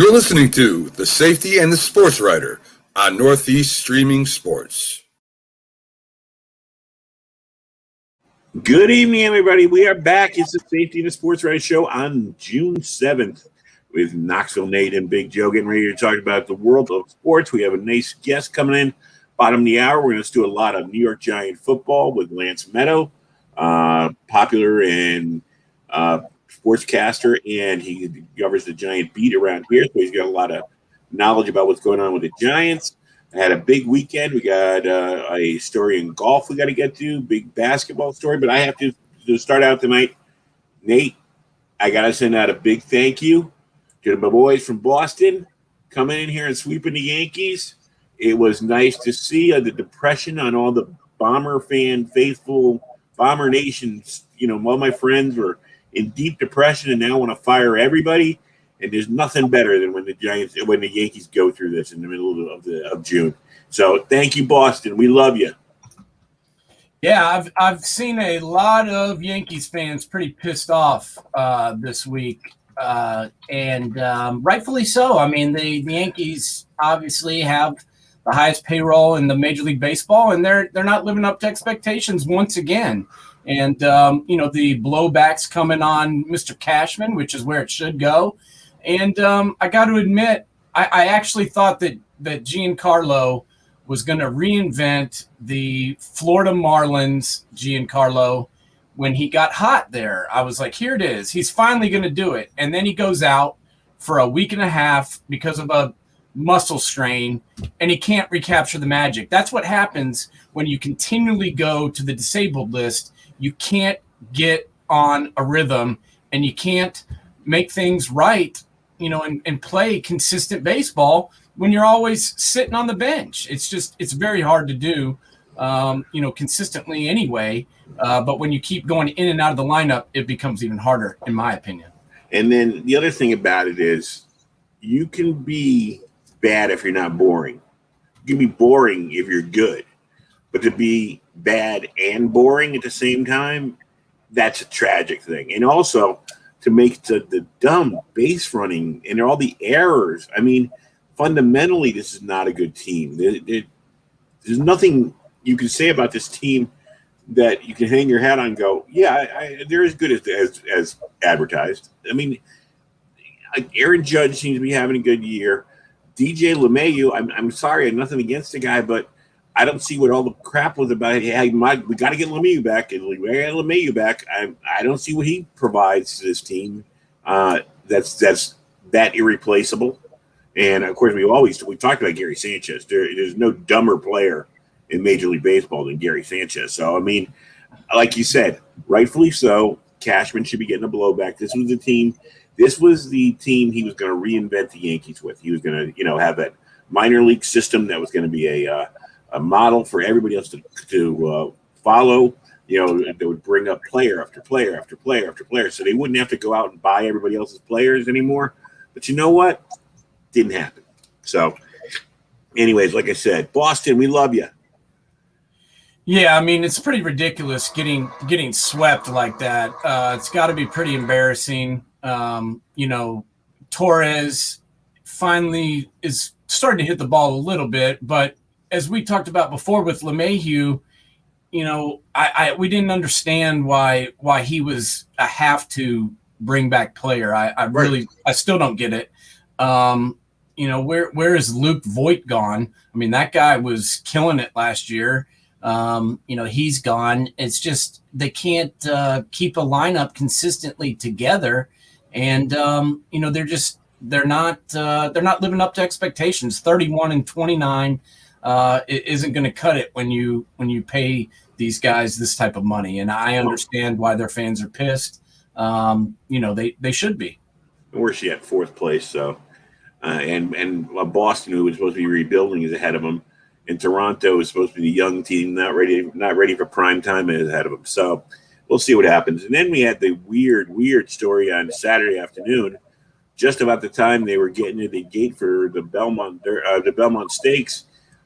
You're listening to The Safety and the Sportswriter on Northeast Streaming Sports. Good evening, everybody. We are back. It's the Safety and the Sportswriter show on June 7th with Knoxville Nate and Big Joe getting ready to talk about the world of sports. We have a nice guest coming in bottom of the hour. We're going to do a lot of New York Giant football with LANCE MEDOW, popular and sportscaster, and he covers the Giant beat around here, so he's got a lot of knowledge about what's going on with the Giants. I had a big weekend. We got a story in golf we got to get to, big basketball story, but I have to start out tonight. Nate, I got to send out a big thank you to my boys from Boston coming in here and sweeping the Yankees. It was nice to see the depression on all the Bomber fan, faithful Bomber Nations. You know, all my friends were in deep depression and now want to fire everybody. And there's nothing better than when the Yankees go through this in the middle of June. So thank you, Boston. We love you. Yeah, I've seen a lot of Yankees fans pretty pissed off this week, and rightfully so. I mean, the Yankees obviously have the highest payroll in the Major League Baseball, and they're not living up to expectations once again. And the blowbacks coming on Mr. Cashman, which is where it should go. And I got to admit, I actually thought that Giancarlo was going to reinvent the Florida Marlins Giancarlo when he got hot there. I was like, here it is. He's finally going to do it. And then he goes out for a week and a half because of a muscle strain, and he can't recapture the magic. That's what happens when you continually go to the disabled list. You can't get on a rhythm, and you can't make things right, and play consistent baseball when you're always sitting on the bench. It's very hard to do, consistently anyway. But when you keep going in and out of the lineup, it becomes even harder, in my opinion. And then the other thing about it is you can be bad if you're not boring. You can be boring if you're good. But to be bad and boring at the same time, that's a tragic thing. And also to make the dumb base running and all the errors. I mean, fundamentally, this is not a good team. There's nothing you can say about this team that you can hang your hat on and go, yeah, they're as good as advertised. I mean, Aaron Judge seems to be having a good year. DJ LeMahieu, I'm sorry, I have nothing against the guy, but I don't see what all the crap was about. Hey, we got to get LeMahieu back. And we got LeMahieu back. I don't see what he provides to this team. That's that irreplaceable. And of course, we talked about Gary Sanchez. There's no dumber player in Major League Baseball than Gary Sanchez. So I mean, like you said, rightfully so. Cashman should be getting a blowback. This was the team he was going to reinvent the Yankees with. He was going to, have that minor league system that was going to be a model for everybody else to follow. They would bring up player after player after player after player, so they wouldn't have to go out and buy everybody else's players anymore. But you know what? Didn't happen. So, anyways, like I said, Boston, we love you. Yeah, I mean, it's pretty ridiculous getting swept like that. It's got to be pretty embarrassing. Torres finally is starting to hit the ball a little bit, but as we talked about before with LeMahieu, we didn't understand why he was a have to bring back player. I still don't get it. Where is Luke Voigt gone? I mean, that guy was killing it last year. He's gone. It's just they can't keep a lineup consistently together, and they're not living up to expectations. 31-29 it isn't going to cut it when you pay these guys this type of money, and I understand why their fans are pissed. They should be. We're at fourth place, so and Boston, who was supposed to be rebuilding, is ahead of them. And Toronto is supposed to be the young team, not ready for prime time, and is ahead of them. So we'll see what happens. And then we had the weird story on Saturday afternoon, just about the time they were getting to the gate for the Belmont Stakes.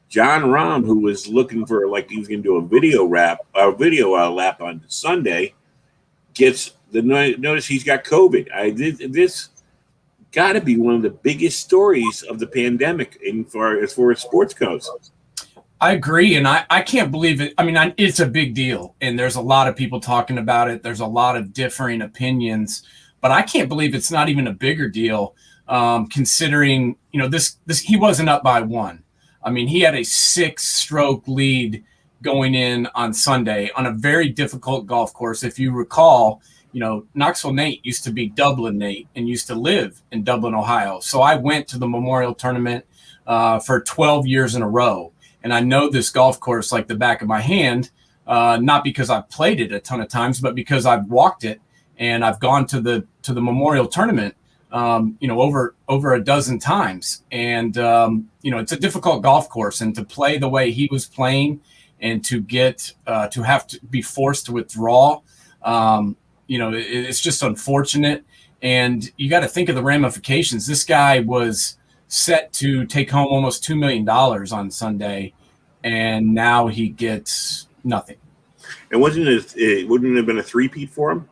John Rahm, who was looking for he was going to do a video lap on Sunday, gets the notice he's got COVID. got to be one of the biggest stories of the pandemic as far as sports goes. I agree, and I can't believe it. I mean, it's a big deal, and there's a lot of people talking about it. There's a lot of differing opinions, but I can't believe it's not even a bigger deal, considering, this he wasn't up by one. I mean, he had a 6-stroke lead going in on Sunday on a very difficult golf course. If you recall, Knoxville Nate used to be Dublin Nate and used to live in Dublin, Ohio. So I went to the Memorial Tournament for 12 years in a row. And I know this golf course like the back of my hand, not because I've played it a ton of times, but because I've walked it and I've gone to the Memorial Tournament, over a dozen times. And, it's a difficult golf course, and to play the way he was playing and to get to have to be forced to withdraw, it's just unfortunate. And you got to think of the ramifications. This guy was set to take home almost $2 million on Sunday, and now he gets nothing. And wouldn't it have been a three-peat for him?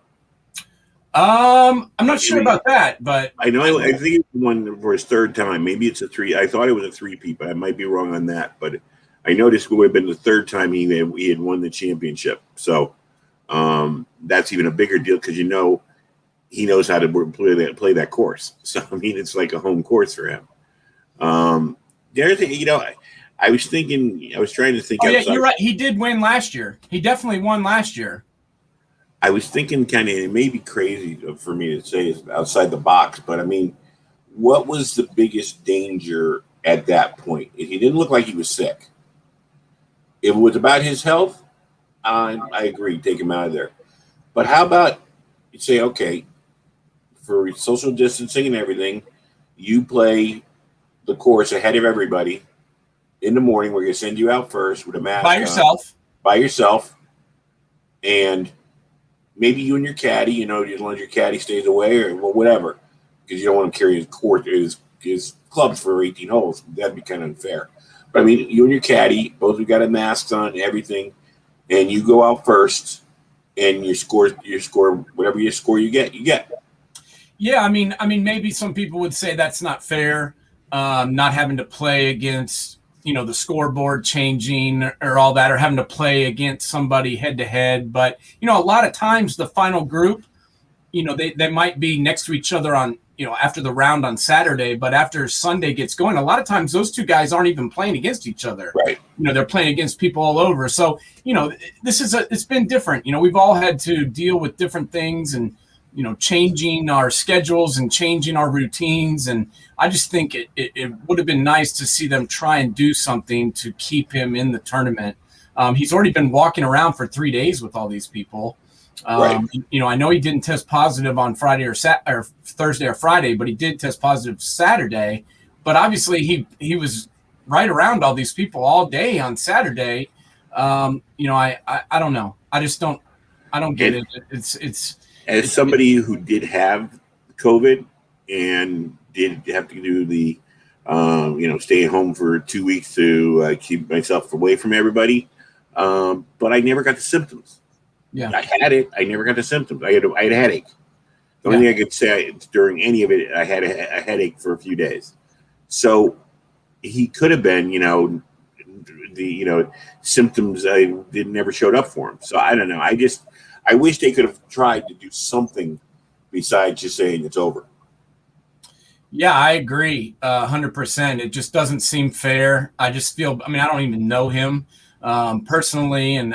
I'm not sure about that, but I think it's one for his third time. Maybe it's a three. I thought it was a three-peat, but I might be wrong on that. But I noticed it would have been the third time he had won the championship. So that's even a bigger deal because he knows how to play that course. So I mean, it's like a home course for him. The other thing, I was trying to think. Oh yeah, you're right. He did win last year. He definitely won last year. I was thinking kind of, it may be crazy for me to say it's outside the box, but I mean, what was the biggest danger at that point? He didn't look like he was sick. If it was about his health, I agree, take him out of there. But how about you say, okay, for social distancing and everything, you play the course ahead of everybody in the morning. We're going to send you out first with a mask by yourself, and maybe you and your caddy, as long as your caddy stays away or whatever, because you don't want him carrying his clubs for 18 holes. That'd be kind of unfair. But I mean, you and your caddy, both have got a mask on, everything, and you go out first, and your score, whatever your score you get. Yeah, I mean, maybe some people would say that's not fair, not having to play against, the scoreboard changing or all that, or having to play against somebody head to head. But, a lot of times the final group, they might be next to each other on, after the round on Saturday, but after Sunday gets going, a lot of times those two guys aren't even playing against each other. Right. They're playing against people all over. So, it's been different. We've all had to deal with different things and, changing our schedules and changing our routines. And I just think it would have been nice to see them try and do something to keep him in the tournament. He's already been walking around for 3 days with all these people. Right. I know he didn't test positive on Friday or Thursday or Friday, but he did test positive Saturday. But obviously he was right around all these people all day on Saturday. I don't know. I don't get it. It's as somebody who did have COVID and did have to do the, stay at home for 2 weeks to keep myself away from everybody. But I never got the symptoms. Yeah, I had it. I never got the symptoms. I had a headache. The only thing I could say during any of it, I had a headache for a few days. So he could have been, the symptoms never showed up for him. So I don't know. I wish they could have tried to do something besides just saying it's over. Yeah, I agree 100%. It just doesn't seem fair. I just feel, I don't even know him personally. And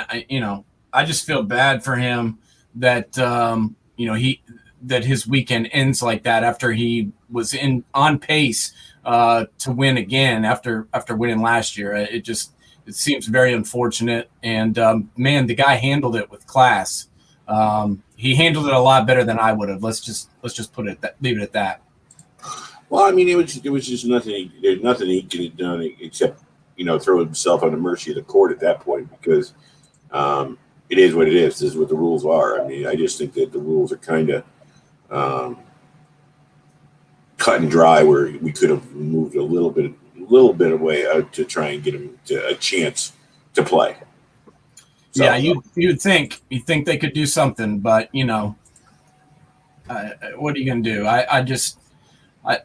I just feel bad for him that, that his weekend ends like that after he was on pace to win again after winning last year. It seems very unfortunate. And man, the guy handled it with class. He handled it a lot better than I would have. Let's just leave it at that. Well, it was just nothing. There's nothing he could have done except, throw himself on the mercy of the court at that point, because it is what it is. This is what the rules are. I just think that the rules are kind of cut and dry, where we could have moved a little bit away to try and get him a chance to play. So, yeah, you'd think they could do something, but what are you gonna do?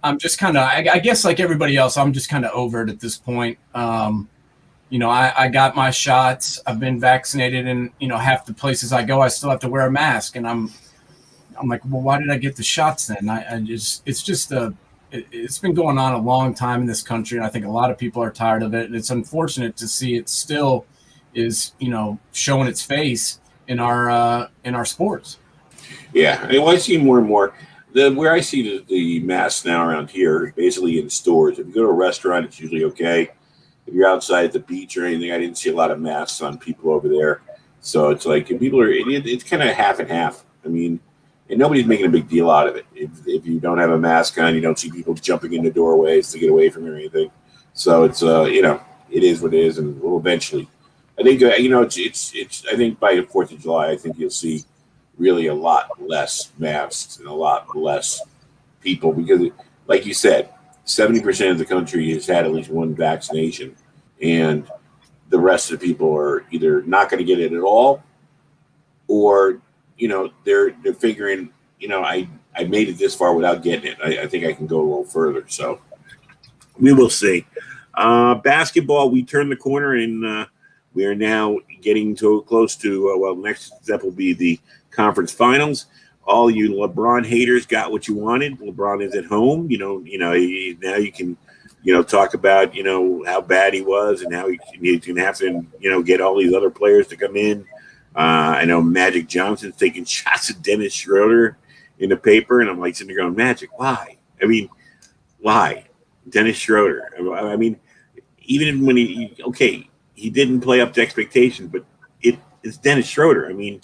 I'm just kind of, I guess like everybody else, I'm just kind of over it at this point. I got my shots. I've been vaccinated, and half the places I go, I still have to wear a mask, and I'm like, well, why did I get the shots then? It's been going on a long time in this country, and I think a lot of people are tired of it. And it's unfortunate to see it still is, showing its face in our sports. Yeah, I see more and more. Where I see the masks now around here, basically in stores. If you go to a restaurant, it's usually okay. If you're outside at the beach or anything, I didn't see a lot of masks on people over there. So it's like people are. It's kind of half and half. I mean, and nobody's making a big deal out of it. If you don't have a mask on, you don't see people jumping into doorways to get away from you or anything. So it's it is what it is, and we'll eventually. I think it's. I think by the 4th of July, I think you'll see really a lot less masks and a lot less people because, like you said, 70% of the country has had at least one vaccination, and the rest of the people are either not going to get it at all, or they're figuring I made it this far without getting it. I think I can go a little further. So we will see. Basketball, we turned the corner, and we are now getting close to next step will be the conference finals. All you LeBron haters got what you wanted. LeBron is at home. Now you can, talk about, how bad he was and how he's going to have to, get all these other players to come in. I know Magic Johnson's taking shots at Dennis Schroeder in the paper, and I'm like sitting there going, Magic, why? I mean, why? Dennis Schroeder. I mean, even when he didn't play up to expectations, but it's Dennis Schroeder. I mean,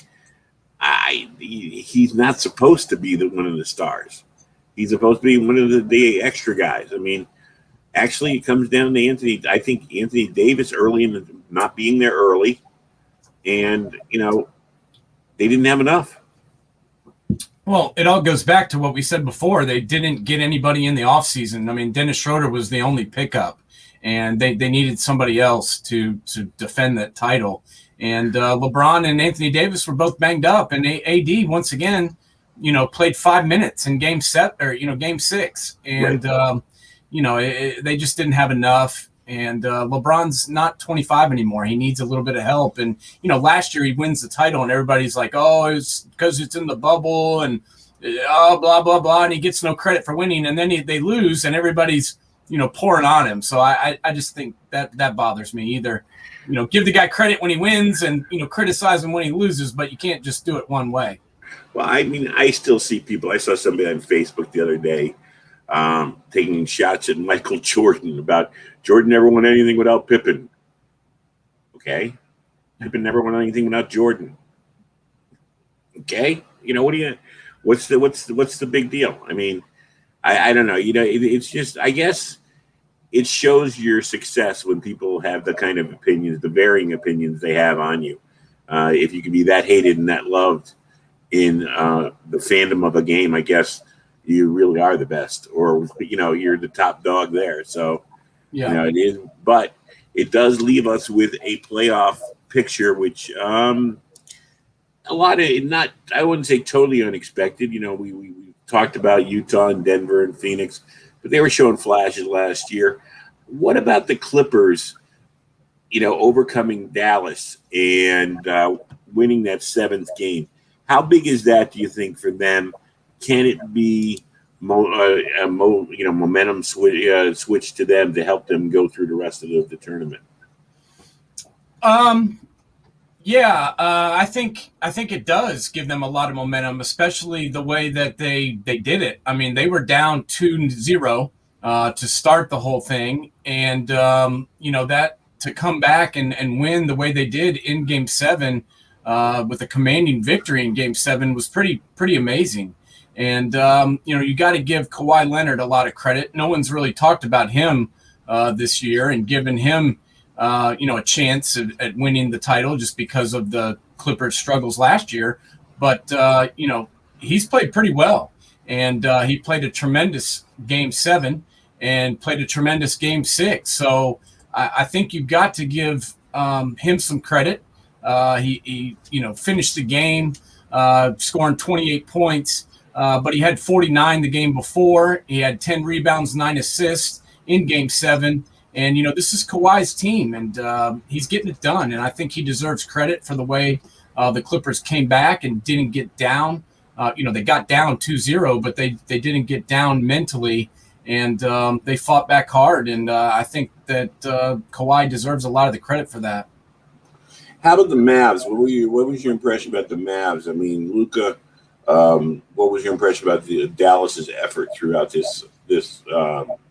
he's not supposed to be one of the stars. He's supposed to be one of the extra guys. I mean, actually, it comes down to Anthony. I think Anthony Davis early in not being there early, and they didn't have enough. Well, it all goes back to what we said before. They didn't get anybody in the offseason. I mean, Dennis Schroeder was the only pickup, and they needed somebody else to defend that title. And LeBron and Anthony Davis were both banged up, and AD once again, played 5 minutes in game 6, and right. They just didn't have enough. And LeBron's not 25 anymore. He needs a little bit of help. And last year he wins the title, and everybody's like, "Oh, it's because it's in the bubble," and blah blah blah, and he gets no credit for winning. And then they lose, and everybody's pouring on him. So I just think that bothers me. Either give the guy credit when he wins and criticize him when he loses, but you can't just do it one way. Well, I mean, I still see people. I saw somebody on Facebook the other day taking shots at Michael Jordan about Jordan never won anything without Pippen. Okay, Pippen never won anything without Jordan. Okay, what's the big deal? I mean, I don't know. It's just, I guess it shows your success when people have the kind of opinions, the varying opinions they have on you. If you can be that hated and that loved in the fandom of a game, I guess you really are the best, or you're the top dog there. So yeah, it is, but it does leave us with a playoff picture, which a lot of not, I wouldn't say totally unexpected. We talked about Utah and Denver and Phoenix, but they were showing flashes last year. What about the Clippers? Overcoming Dallas and winning that 7th game. How big is that, do you think, for them? Can it be momentum switch to them to help them go through the rest of the tournament? Yeah, I think it does give them a lot of momentum, especially the way that they did it. I mean, they were down 2-0 to start the whole thing, and that to come back and win the way they did in Game 7 with a commanding victory in Game 7 was pretty amazing. And you got to give Kawhi Leonard a lot of credit. No one's really talked about him this year and given him a chance at winning the title just because of the Clippers' struggles last year. But he's played pretty well, and he played a tremendous Game 7 and played a tremendous Game 6. So I think you've got to give him some credit. He finished the game scoring 28 points but he had 49 the game before. He had 10 rebounds, 9 assists in Game 7. And, this is Kawhi's team, and he's getting it done. And I think he deserves credit for the way the Clippers came back and didn't get down. They got down 2-0, but they didn't get down mentally, and they fought back hard. And I think that Kawhi deserves a lot of the credit for that. How about the Mavs? What was your impression about the Mavs? I mean, Luka, what was your impression about the Dallas's effort throughout this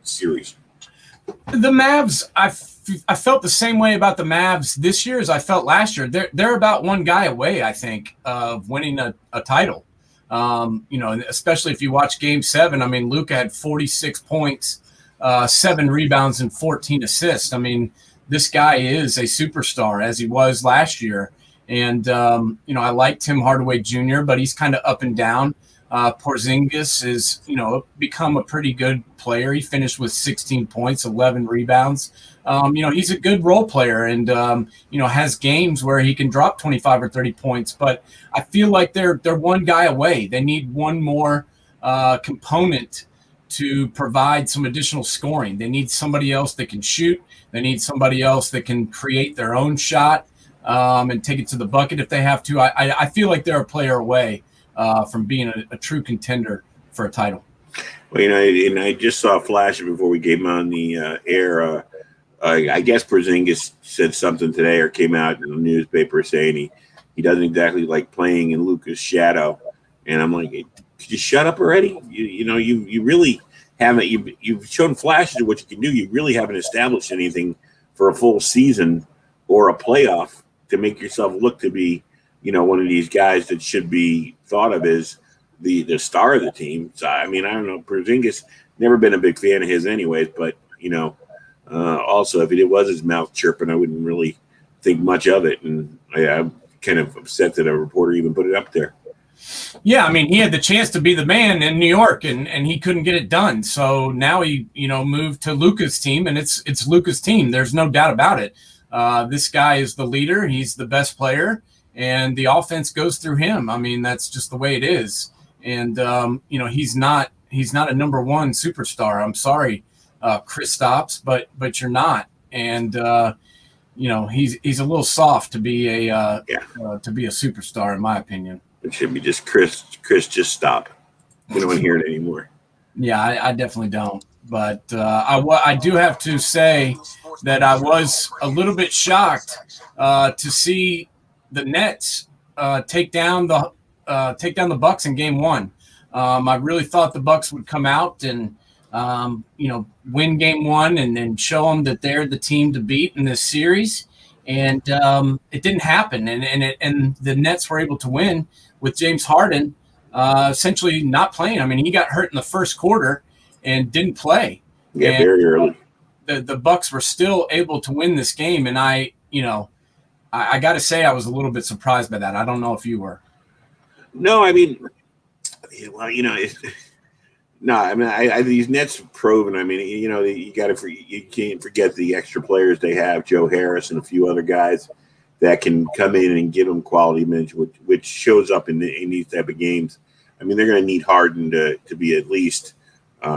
series? The Mavs, I felt the same way about the Mavs this year as I felt last year. They're about one guy away, I think, of winning a title. Especially if you watch Game 7. I mean, Luka had 46 points, 7 rebounds, and 14 assists. I mean, this guy is a superstar, as he was last year. And, I like Tim Hardaway Jr., but he's kind of up and down. Porzingis is, become a pretty good player. He finished with 16 points, 11 rebounds. He's a good role player and, has games where he can drop 25 or 30 points. But I feel like they're one guy away. They need one more component to provide some additional scoring. They need somebody else that can shoot. They need somebody else that can create their own shot and take it to the bucket if they have to. I feel like they're a player away from being a true contender for a title. Well, and I just saw a flash before we came on the air. I guess Porzingis said something today or came out in the newspaper saying he doesn't exactly like playing in Luka's shadow. And I'm like, could you shut up already? You really haven't. You've shown flashes of what you can do. You really haven't established anything for a full season or a playoff to make yourself look to be, one of these guys that should be thought of as the star of the team. So, I mean, I don't know. Porzingis, never been a big fan of his anyways, but, also if it was his mouth chirping, I wouldn't really think much of it. And I'm kind of upset that a reporter even put it up there. Yeah, I mean, he had the chance to be the man in New York, and he couldn't get it done. So now he, moved to Luka's team, and it's Luka's team. There's no doubt about it. This guy is the leader. He's the best player, and the offense goes through him. I mean, that's just the way it is. And he's not a number one superstar. I'm sorry, Kristaps, but you're not. And he's a little soft to be a superstar, in my opinion. It should be just Chris, just stop. We don't want to hear it anymore. Yeah, I definitely don't. But I do have to say that I was a little bit shocked to see the Nets take down the Bucks in Game 1. I really thought the Bucks would come out and win Game 1 and then show them that they're the team to beat in this series. And it didn't happen. And the Nets were able to win with James Harden essentially not playing. I mean, he got hurt in the first quarter and didn't play. Yeah, and very early. The Bucks were still able to win this game, and I got to say I was a little bit surprised by that. I don't know if you were. No, I mean, well, these Nets have proven. I mean, you can't forget the extra players they have, Joe Harris and a few other guys that can come in and give them quality minutes, which shows up in these type of games. I mean, they're going to need Harden to be at least 80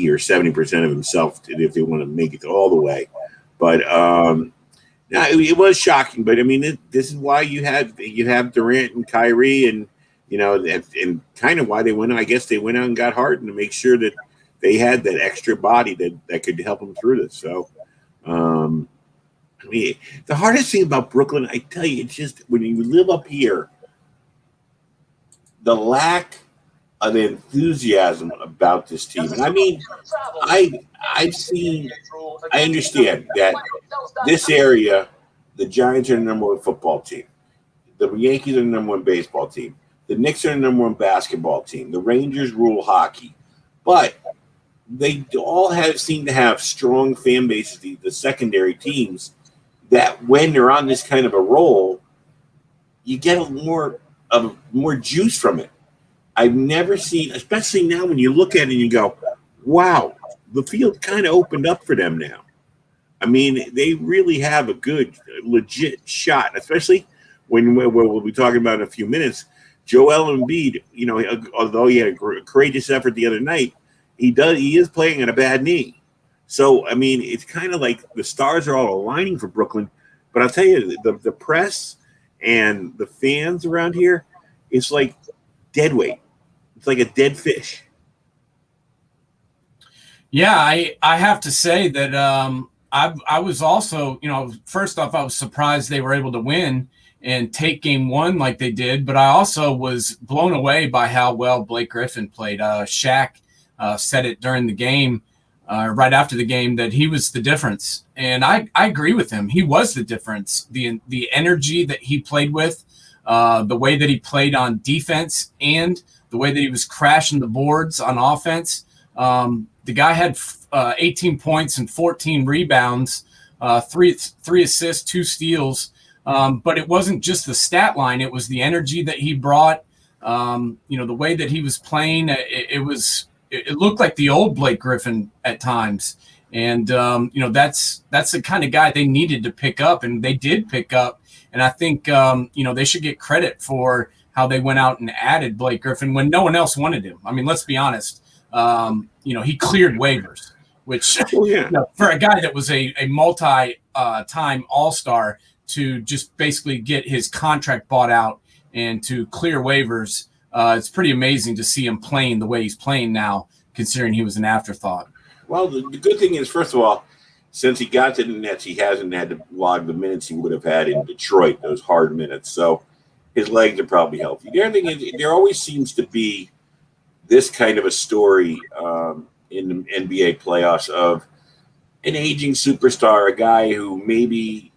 or 70% of himself if they want to make it all the way. But it was shocking. But I mean, this is why you have Durant and Kyrie, and and kind of why they went. I guess they went out and got Harden to make sure that they had that extra body that could help them through this. So, I mean, the hardest thing about Brooklyn, I tell you, it's just when you live up here, the lack of enthusiasm about this team. And I mean, I understand that this area, the Giants are the number one football team. The Yankees are the number one baseball team. The Knicks are the number one basketball team. The Rangers rule hockey. But they all seem to have strong fan bases, the secondary teams, that when they're on this kind of a roll, you get more juice from it. I've never seen, especially now when you look at it and you go, wow, the field kind of opened up for them now. I mean, they really have a good, legit shot, especially when we'll be talking about in a few minutes, Joel Embiid, although he had a courageous effort the other night, he is playing on a bad knee. So, I mean, it's kind of like the stars are all aligning for Brooklyn. But I'll tell you, the press and the fans around here, it's like dead weight. It's like a dead fish. Yeah, I have to say that I was also, first off, I was surprised they were able to win and take game one like they did. But I also was blown away by how well Blake Griffin played. Shaq said it during the game, right after the game, that he was the difference. And I agree with him. He was the difference. The energy that he played with, the way that he played on defense, and the way that he was crashing the boards on offense. The guy had 18 points and 14 rebounds, three assists, 2 steals. But it wasn't just the stat line. It was the energy that he brought, the way that he was playing. It looked like the old Blake Griffin at times. And, that's the kind of guy they needed to pick up, and they did pick up. And I think, they should get credit for how they went out and added Blake Griffin when no one else wanted him. I mean, let's be honest. He cleared waivers, which for a guy that was a multi-time All-Star to just basically get his contract bought out and to clear waivers, it's pretty amazing to see him playing the way he's playing now, considering he was an afterthought. Well, the good thing is, first of all, since he got to the Nets, he hasn't had to log the minutes he would have had in Detroit, those hard minutes. So his legs are probably healthy. The other thing is, there always seems to be this kind of a story in the NBA playoffs of an aging superstar, a guy who maybe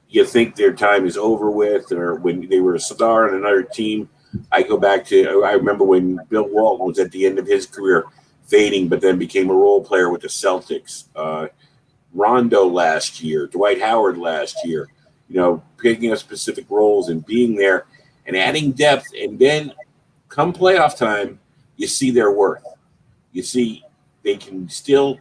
you think their time is over with, or when they were a star on another team. I remember when Bill Walton was at the end of his career, fading, but then became a role player with the Celtics. Rondo last year, Dwight Howard last year, picking up specific roles and being there and adding depth. And then come playoff time, you see their worth. You see they can still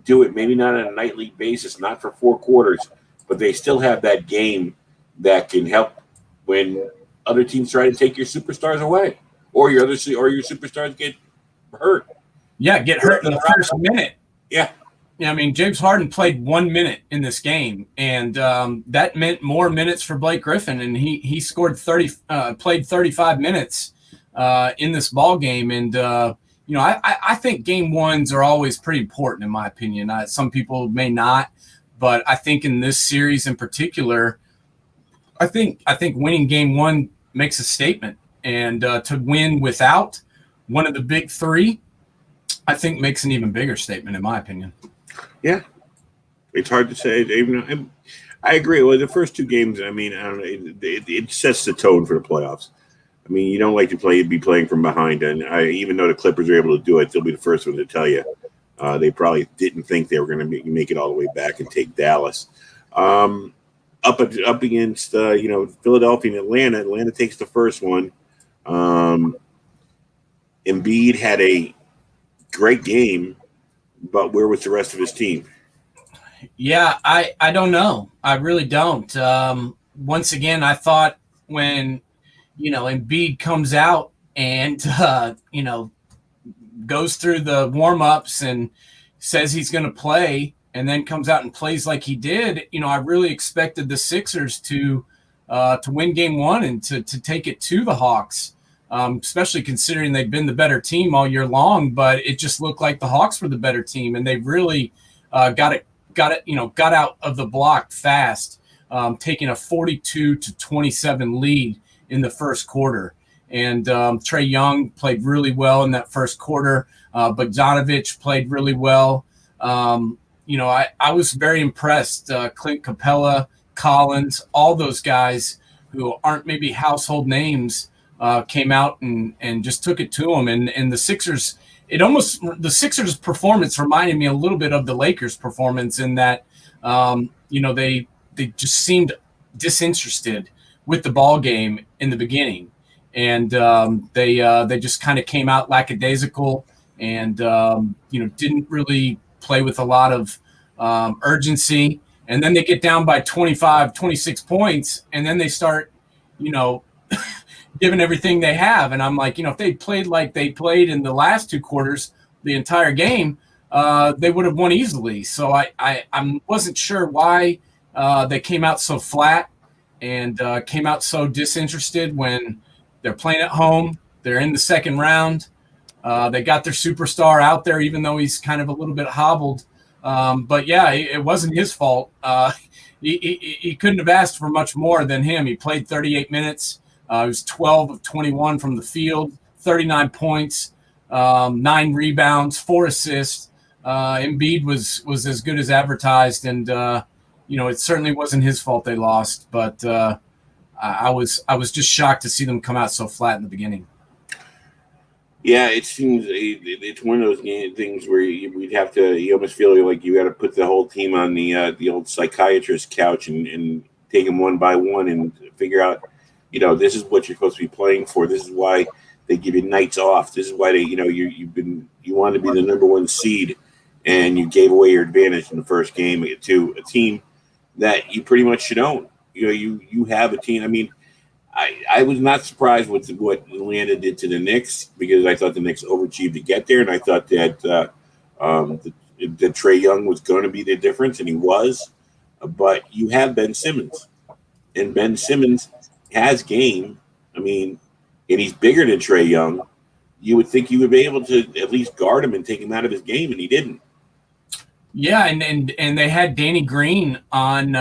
do it, maybe not on a nightly basis, not for 4 quarters, but they still have that game that can help when other teams try to take your superstars away, or your superstars get hurt. Yeah, get hurt in the first minute. Yeah. I mean, James Harden played 1 minute in this game, and that meant more minutes for Blake Griffin, and he scored played 35 minutes in this ball game. And I think game ones are always pretty important, in my opinion. Some people may not, but I think in this series in particular, I think winning game one makes a statement, and to win without one of the big three, I think makes an even bigger statement, in my opinion. Yeah, it's hard to say. I agree. Well, the first 2 games, I mean, I don't know. It sets the tone for the playoffs. I mean, you don't like to be playing from behind, and even though the Clippers are able to do it, they'll be the first one to tell you they probably didn't think they were going to make it all the way back and take Dallas. Up against Philadelphia and Atlanta. Atlanta takes the first one. Embiid had a great game, but where was the rest of his team? Yeah, I don't know. I really don't. Once again, I thought when Embiid comes out and goes through the warm-ups and says he's going to play, and then comes out and plays like he did, I really expected the Sixers to win game one and to take it to the Hawks, especially considering they've been the better team all year long. But it just looked like the Hawks were the better team, and they really got out of the block fast, taking a 42-27 lead in the first quarter. And Trae Young played really well in that first quarter. Bogdanovich played really well. I was very impressed. Clint Capella, Collins, all those guys who aren't maybe household names came out and just took it to them. And the Sixers, the Sixers' performance reminded me a little bit of the Lakers' performance in that, they just seemed disinterested with the ball game in the beginning. And they just kind of came out lackadaisical and, didn't really play with a lot of urgency. And then they get down by 25, 26 points, and then they start, given everything they have. And I'm like, if they played like they played in the last 2 quarters, the entire game, they would have won easily. So I wasn't sure why they came out so flat and came out so disinterested when they're playing at home. They're in the second round. They got their superstar out there, even though he's kind of a little bit hobbled. But yeah, it wasn't his fault. He couldn't have asked for much more than him. He played 38 minutes. He was 12 of 21 from the field, 39 points, 9 rebounds, 4 assists. Embiid was as good as advertised, and it certainly wasn't his fault they lost. But I was just shocked to see them come out so flat in the beginning. Yeah, it seems it's one of those things where you almost feel like you got to put the whole team on the old psychiatrist couch and take them one by one and figure out, this is what you're supposed to be playing for. This is why they give you nights off. This is why they, you wanted to be the number 1 seed, and you gave away your advantage in the first game to a team that you pretty much should own. You have a team. I mean, I was not surprised with what Atlanta did to the Knicks, because I thought the Knicks overachieved to get there, and I thought that that Trae Young was going to be the difference, and he was. But you have Ben Simmons, and Ben Simmons has game. I mean, and he's bigger than Trae Young. You would think you would be able to at least guard him and take him out of his game, and he didn't. Yeah, and they had Danny Green on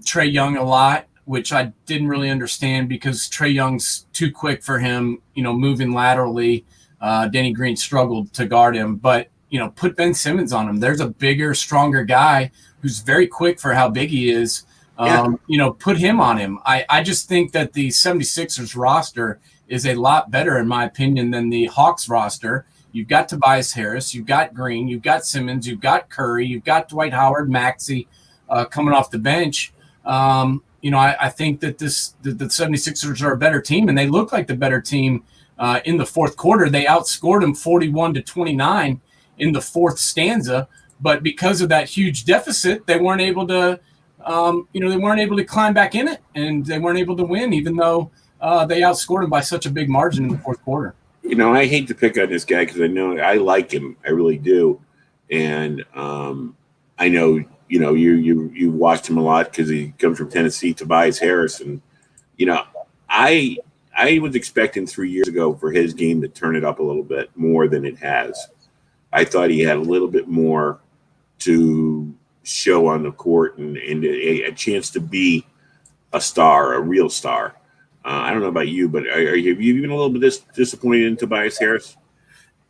Trae Young a lot, which I didn't really understand because Trae Young's too quick for him, moving laterally. Danny Green struggled to guard him, but, put Ben Simmons on him. There's a bigger, stronger guy who's very quick for how big he is. Put him on him. I just think that the 76ers roster is a lot better, in my opinion, than the Hawks roster. You've got Tobias Harris, you've got Green, you've got Simmons, you've got Curry, you've got Dwight Howard, Maxey coming off the bench. I think that the 76ers are a better team, and they look like the better team in the fourth quarter. They outscored them 41-29 in the fourth stanza, but because of that huge deficit, they weren't able to, climb back in it, and they weren't able to win, even though they outscored them by such a big margin in the fourth quarter. I hate to pick on this guy because I know I like him, I really do, and I know. You watched him a lot because he comes from Tennessee, Tobias Harris. And, I was expecting 3 years ago for his game to turn it up a little bit more than it has. I thought he had a little bit more to show on the court and a chance to be a star, a real star. I don't know about you, but have you been a little bit disappointed in Tobias Harris?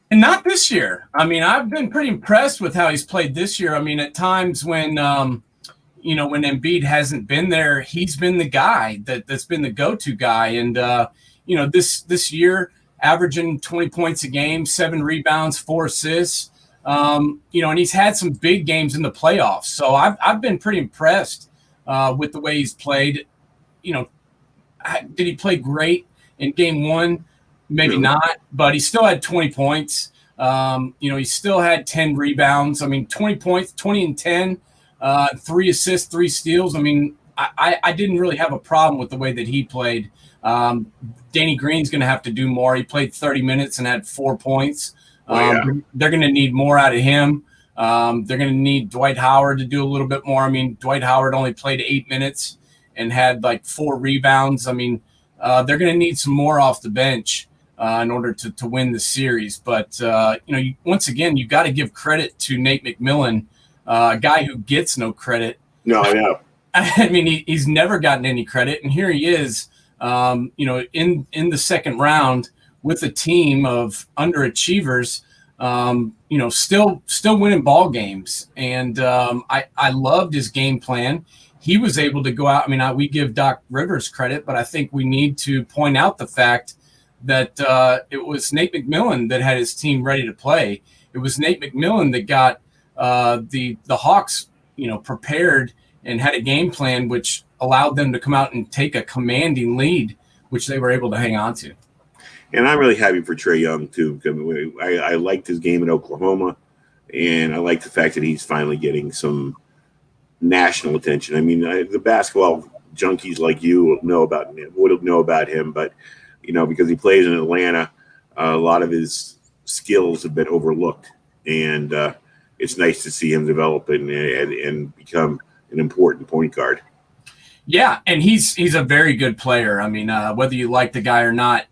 And not this year. I mean, I've been pretty impressed with how he's played this year. I mean, at times when, when Embiid hasn't been there, he's been the guy that's been the go-to guy. And, this year, averaging 20 points a game, 7 rebounds, 4 assists, and he's had some big games in the playoffs. So I've been pretty impressed with the way he's played. Did he play great in game 1? Maybe not, but he still had 20 points. He still had 10 rebounds. I mean, 20 points, 20 and 10, 3 assists, 3 steals. I mean, I didn't really have a problem with the way that he played. Danny Green's going to have to do more. He played 30 minutes and had 4 points. They're going to need more out of him. They're going to need Dwight Howard to do a little bit more. I mean, Dwight Howard only played 8 minutes and had like 4 rebounds. I mean, they're going to need some more off the bench in order to win the series. But, once again, you got to give credit to Nate McMillan, a guy who gets no credit. No, I know. I mean, he's never gotten any credit. And here he is, in the second round with a team of underachievers, still winning ball games. And I loved his game plan. He was able to go out. I mean, we give Doc Rivers credit, but I think we need to point out the fact that it was Nate McMillan that had his team ready to play. It was Nate McMillan that got the Hawks, prepared and had a game plan which allowed them to come out and take a commanding lead, which they were able to hang on to. And I'm really happy for Trae Young, too. I liked his game in Oklahoma, and I like the fact that he's finally getting some national attention. I mean, the basketball junkies like you would know about him, but because he plays in Atlanta, a lot of his skills have been overlooked, and it's nice to see him develop and become an important point guard. Yeah, and he's a very good player. I mean, whether you like the guy or not,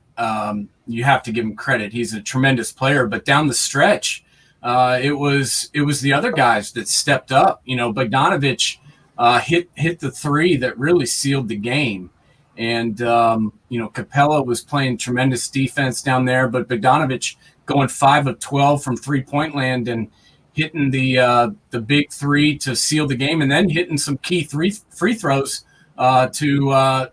you have to give him credit. He's a tremendous player. But down the stretch, it was the other guys that stepped up. Bogdanovich hit the three that really sealed the game. And, Capella was playing tremendous defense down there, but Bogdanovich going 5 of 12 from three-point land and hitting the big three to seal the game, and then hitting some key free throws to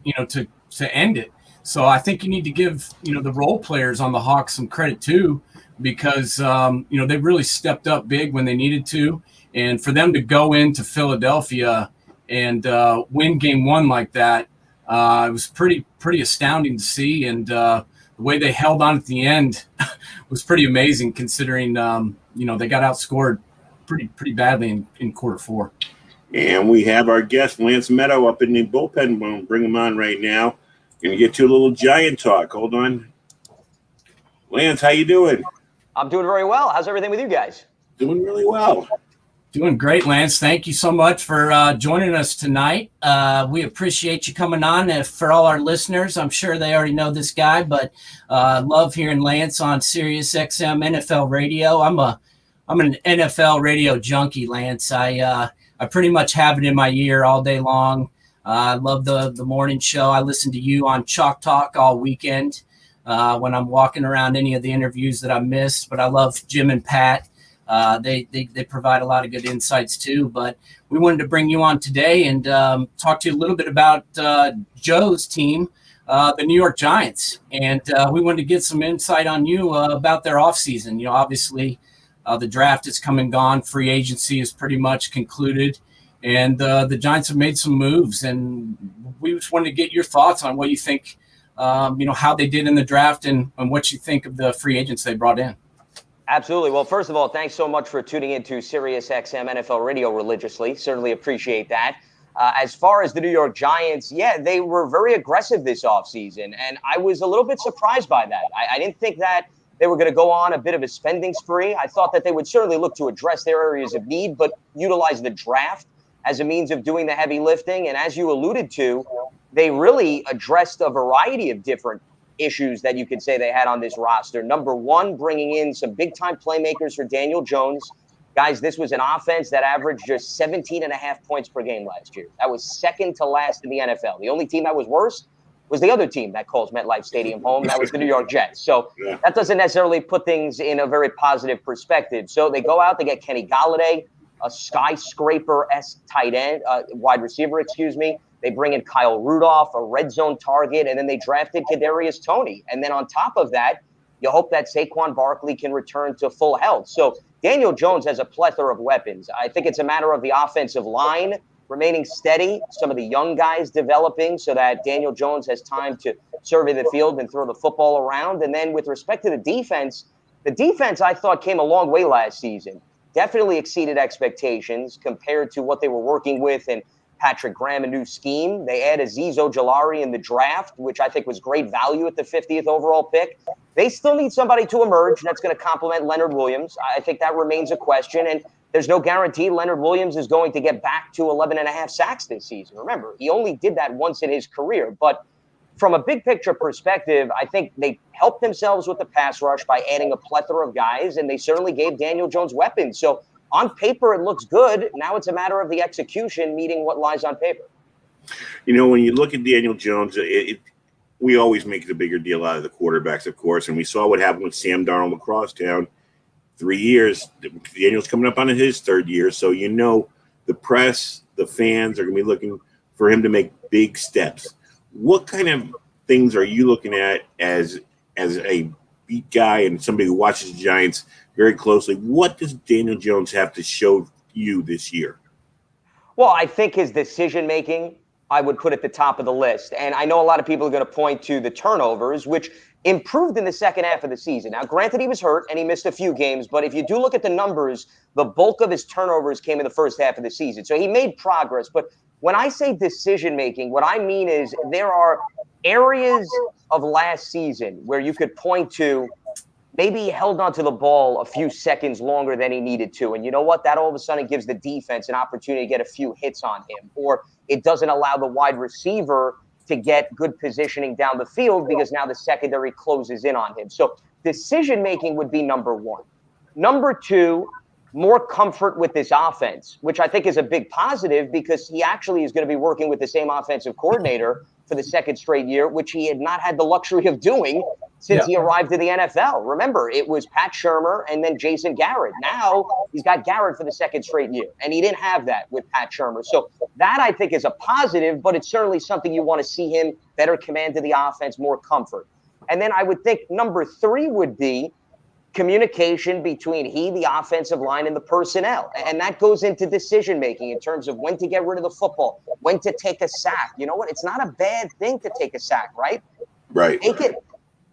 end it. So I think you need to give, the role players on the Hawks some credit too, because, they really stepped up big when they needed to. And for them to go into Philadelphia and win game one like that, it was pretty astounding to see. And the way they held on at the end was pretty amazing, considering, they got outscored pretty badly in quarter four. And we have our guest, Lance Meadow, up in the bullpen. We'll bring him on right now. Going to get to a little Giant talk. Hold on. Lance, how you doing? I'm doing very well. How's everything with you guys? Doing really well. Doing great, Lance. Thank you so much for joining us tonight. We appreciate you coming on. For all our listeners, I'm sure they already know this guy, but love hearing Lance on SiriusXM NFL Radio. I'm an NFL radio junkie, Lance. I pretty much have it in my ear all day long. I love the morning show. I listen to you on Chalk Talk all weekend when I'm walking around any of the interviews that I missed. But I love Jim and Pat. They provide a lot of good insights too. But we wanted to bring you on today and talk to you a little bit about Joe's team, the New York Giants. And we wanted to get some insight on you about their offseason. Obviously, the draft is come and gone. Free agency is pretty much concluded. And the Giants have made some moves. And we just wanted to get your thoughts on what you think, how they did in the draft and what you think of the free agents they brought in. Absolutely. Well, first of all, thanks so much for tuning into SiriusXM NFL Radio religiously. Certainly appreciate that. As far as the New York Giants, they were very aggressive this offseason, and I was a little bit surprised by that. I didn't think that they were going to go on a bit of a spending spree. I thought that they would certainly look to address their areas of need, but utilize the draft as a means of doing the heavy lifting. And as you alluded to, they really addressed a variety of different issues that you could say they had on this roster. Number one, bringing in some big-time playmakers for Daniel Jones. Guys, this was an offense that averaged just 17.5 points per game last year. That was second to last in the NFL. The only team that was worse was the other team that calls MetLife Stadium home. That was the New York Jets. So that doesn't necessarily put things in a very positive perspective. So they go out, they get Kenny Golladay, a skyscraper-esque tight end, wide receiver, They bring in Kyle Rudolph, a red zone target, and then they drafted Kadarius Toney. And then on top of that, you hope that Saquon Barkley can return to full health. So Daniel Jones has a plethora of weapons. I think it's a matter of the offensive line remaining steady, some of the young guys developing so that Daniel Jones has time to survey the field and throw the football around. And then with respect to the defense I thought came a long way last season. Definitely exceeded expectations compared to what they were working with in Patrick Graham, a new scheme. They add Azeez Ojulari in the draft, which I think was great value at the 50th overall pick. They still need somebody to emerge that's going to complement Leonard Williams. I think that remains a question, and there's no guarantee Leonard Williams is going to get back to 11.5 sacks this season. Remember, he only did that once in his career. But from a big picture perspective, I think they helped themselves with the pass rush by adding a plethora of guys, and they certainly gave Daniel Jones weapons. So on paper, it looks good. Now it's a matter of the execution meeting what lies on paper. When you look at Daniel Jones, we always make the bigger deal out of the quarterbacks, of course, and we saw what happened with Sam Darnold across town. 3 years. Daniel's coming up on his third year, so the press, the fans are going to be looking for him to make big steps. What kind of things are you looking at as a beat guy and somebody who watches the Giants very closely? What does Daniel Jones have to show you this year? Well, I think his decision-making, I would put at the top of the list. And I know a lot of people are going to point to the turnovers, which improved in the second half of the season. Now, granted, he was hurt and he missed a few games, but if you do look at the numbers, the bulk of his turnovers came in the first half of the season. So he made progress, but when I say decision-making, what I mean is there are areas of last season where you could point to maybe he held onto the ball a few seconds longer than he needed to. And you know what? That all of a sudden gives the defense an opportunity to get a few hits on him. Or it doesn't allow the wide receiver to get good positioning down the field because now the secondary closes in on him. So decision-making would be number one. Number two, more comfort with this offense, which I think is a big positive because he actually is going to be working with the same offensive coordinator for the second straight year, which he had not had the luxury of doing since he arrived to the NFL. Remember, it was Pat Shurmur and then Jason Garrett. Now he's got Garrett for the second straight year, and he didn't have that with Pat Shurmur. So that, I think, is a positive, but it's certainly something you want to see him better command of the offense, more comfort. And then I would think number three would be communication between the offensive line, and the personnel. And that goes into decision-making in terms of when to get rid of the football, when to take a sack. You know what? It's not a bad thing to take a sack, right? Right. Take it.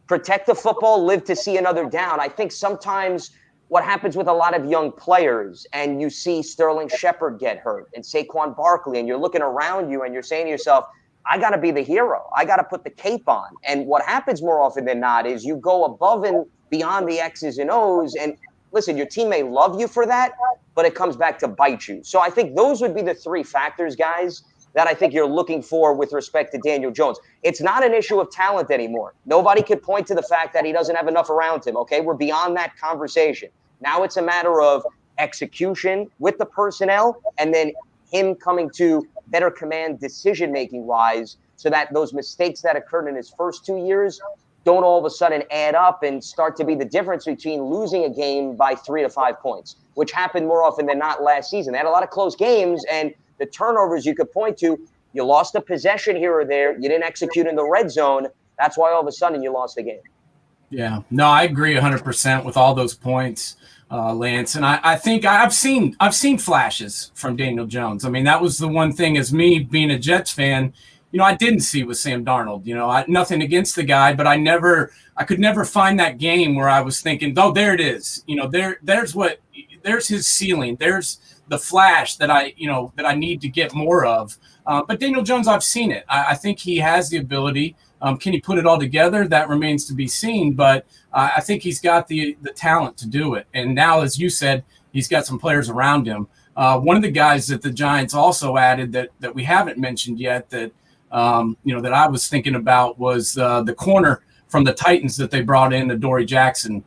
Protect the football, live to see another down. I think sometimes what happens with a lot of young players, and you see Sterling Shepard get hurt and Saquon Barkley, and you're looking around you and you're saying to yourself, I got to be the hero. I got to put the cape on. And what happens more often than not is you go above and beyond the X's and O's. And listen, your team may love you for that, but it comes back to bite you. So I think those would be the three factors, guys, that I think you're looking for with respect to Daniel Jones. It's not an issue of talent anymore. Nobody could point to the fact that he doesn't have enough around him, okay? We're beyond that conversation. Now it's a matter of execution with the personnel and then him coming to better command decision-making wise so that those mistakes that occurred in his first 2 years don't all of a sudden add up and start to be the difference between losing a game by 3 to 5 points, which happened more often than not last season. They had a lot of close games, and the turnovers you could point to, you lost a possession here or there, you didn't execute in the red zone. That's why all of a sudden you lost the game. Yeah, no, I agree 100% with all those points, Lance. And I think I've seen flashes from Daniel Jones. I mean, that was the one thing as me being a Jets fan, I didn't see with Sam Darnold. Nothing against the guy, but I could never find that game where I was thinking, oh, there it is. There's his ceiling. There's the flash that I need to get more of. But Daniel Jones, I've seen it. I think he has the ability. Can he put it all together? That remains to be seen. But I think he's got the talent to do it. And now, as you said, he's got some players around him. One of the guys that the Giants also added that we haven't mentioned yet that I was thinking about was the corner from the Titans that they brought in, Adoree Jackson.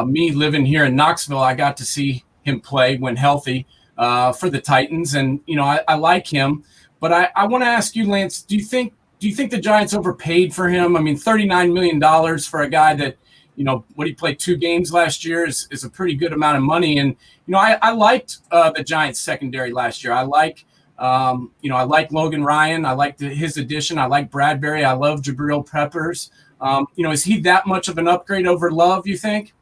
Me living here in Knoxville, I got to see him play when healthy for the Titans, and I like him. But I want to ask you, Lance, do you think the Giants overpaid for him? I mean, $39 million for a guy that what he played 2 games last year is a pretty good amount of money. And I liked the Giants secondary last year. I like Logan Ryan. I like his addition. I like Bradbury. I love Jabril Peppers. Is he that much of an upgrade over Love, you think?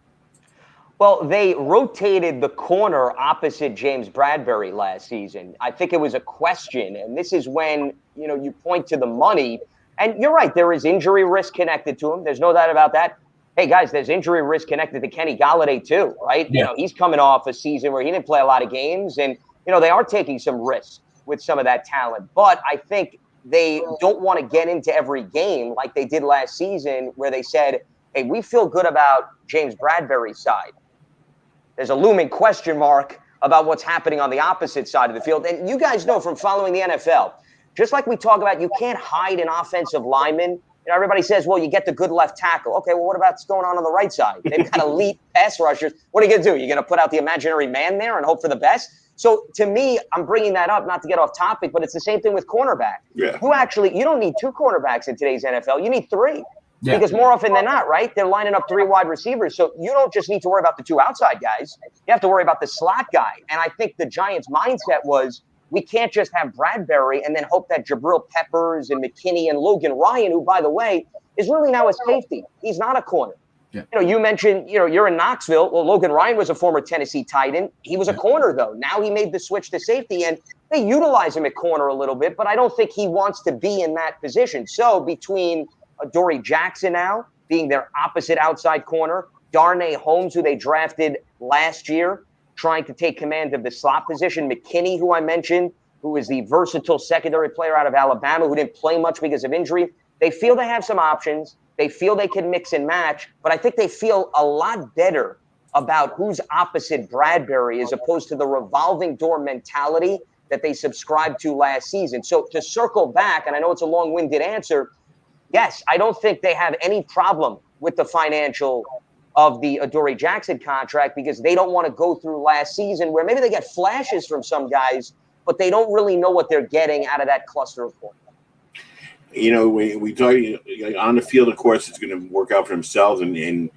Well, they rotated the corner opposite James Bradbury last season. I think it was a question, and this is when, you point to the money. And you're right, there is injury risk connected to him. There's no doubt about that. Hey, guys, there's injury risk connected to Kenny Golladay too, right? Yeah. He's coming off a season where he didn't play a lot of games, and, they are taking some risks with some of that talent. But I think they don't want to get into every game like they did last season where they said, hey, we feel good about James Bradbury's side. There's a looming question mark about what's happening on the opposite side of the field. And you guys know from following the NFL, just like we talk about, you can't hide an offensive lineman. Everybody says, well, you get the good left tackle. Okay, well, what about what's going on the right side? They've got elite pass rushers. What are you going to do? You're going to put out the imaginary man there and hope for the best? So to me, I'm bringing that up, not to get off topic, but it's the same thing with cornerback. Yeah. You don't need 2 cornerbacks in today's NFL. You need 3. Yeah. Because more often than not, right, they're lining up 3 wide receivers. So you don't just need to worry about the 2 outside guys. You have to worry about the slot guy. And I think the Giants' mindset was we can't just have Bradbury and then hope that Jabril Peppers and McKinney and Logan Ryan, who, by the way, is really now a safety. He's not a corner. Yeah. You mentioned, you're in Knoxville. Well, Logan Ryan was a former Tennessee tight end. He was a corner, though. Now he made the switch to safety, and they utilize him at corner a little bit, but I don't think he wants to be in that position. So between Adoree Jackson now being their opposite outside corner, Darnay Holmes, who they drafted last year, trying to take command of the slot position, McKinney, who I mentioned, who is the versatile secondary player out of Alabama, who didn't play much because of injury. They feel they have some options. They feel they can mix and match, but I think they feel a lot better about who's opposite Bradbury as opposed to the revolving door mentality that they subscribed to last season. So to circle back, and I know it's a long-winded answer, yes, I don't think they have any problem with the financial of the Adoree Jackson contract because they don't want to go through last season where maybe they get flashes from some guys, but they don't really know what they're getting out of that cluster of points. We talk on the field, of course, it's going to work out for themselves, and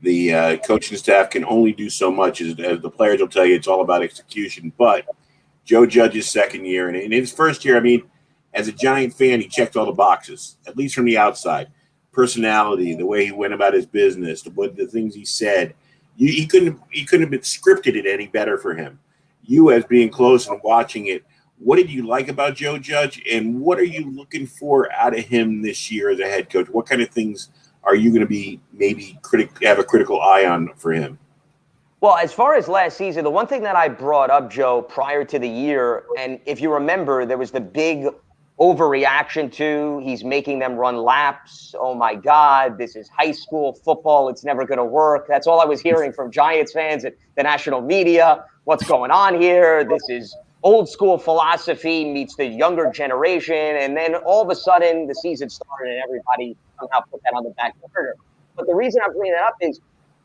the coaching staff can only do so much. As the players will tell you, it's all about execution. But Joe Judge's second year, and in his first year, I mean, as a Giant fan, he checked all the boxes, at least from the outside. Personality, the way he went about his business, the things he said. He couldn't have been scripted it any better for him. You, as being close and watching it, what did you like about Joe Judge, and what are you looking for out of him this year as a head coach? What kind of things are you going to be maybe have a critical eye on for him? Well, as far as last season, the one thing that I brought up, Joe, prior to the year, and if you remember, there was the big overreaction to he's making them run laps. Oh, my God, this is high school football. It's never going to work. That's all I was hearing from Giants fans at the national media. What's going on here? This is old school philosophy meets the younger generation. And then all of a sudden the season started and everybody somehow put that on the back burner. But the reason I'm bringing that up is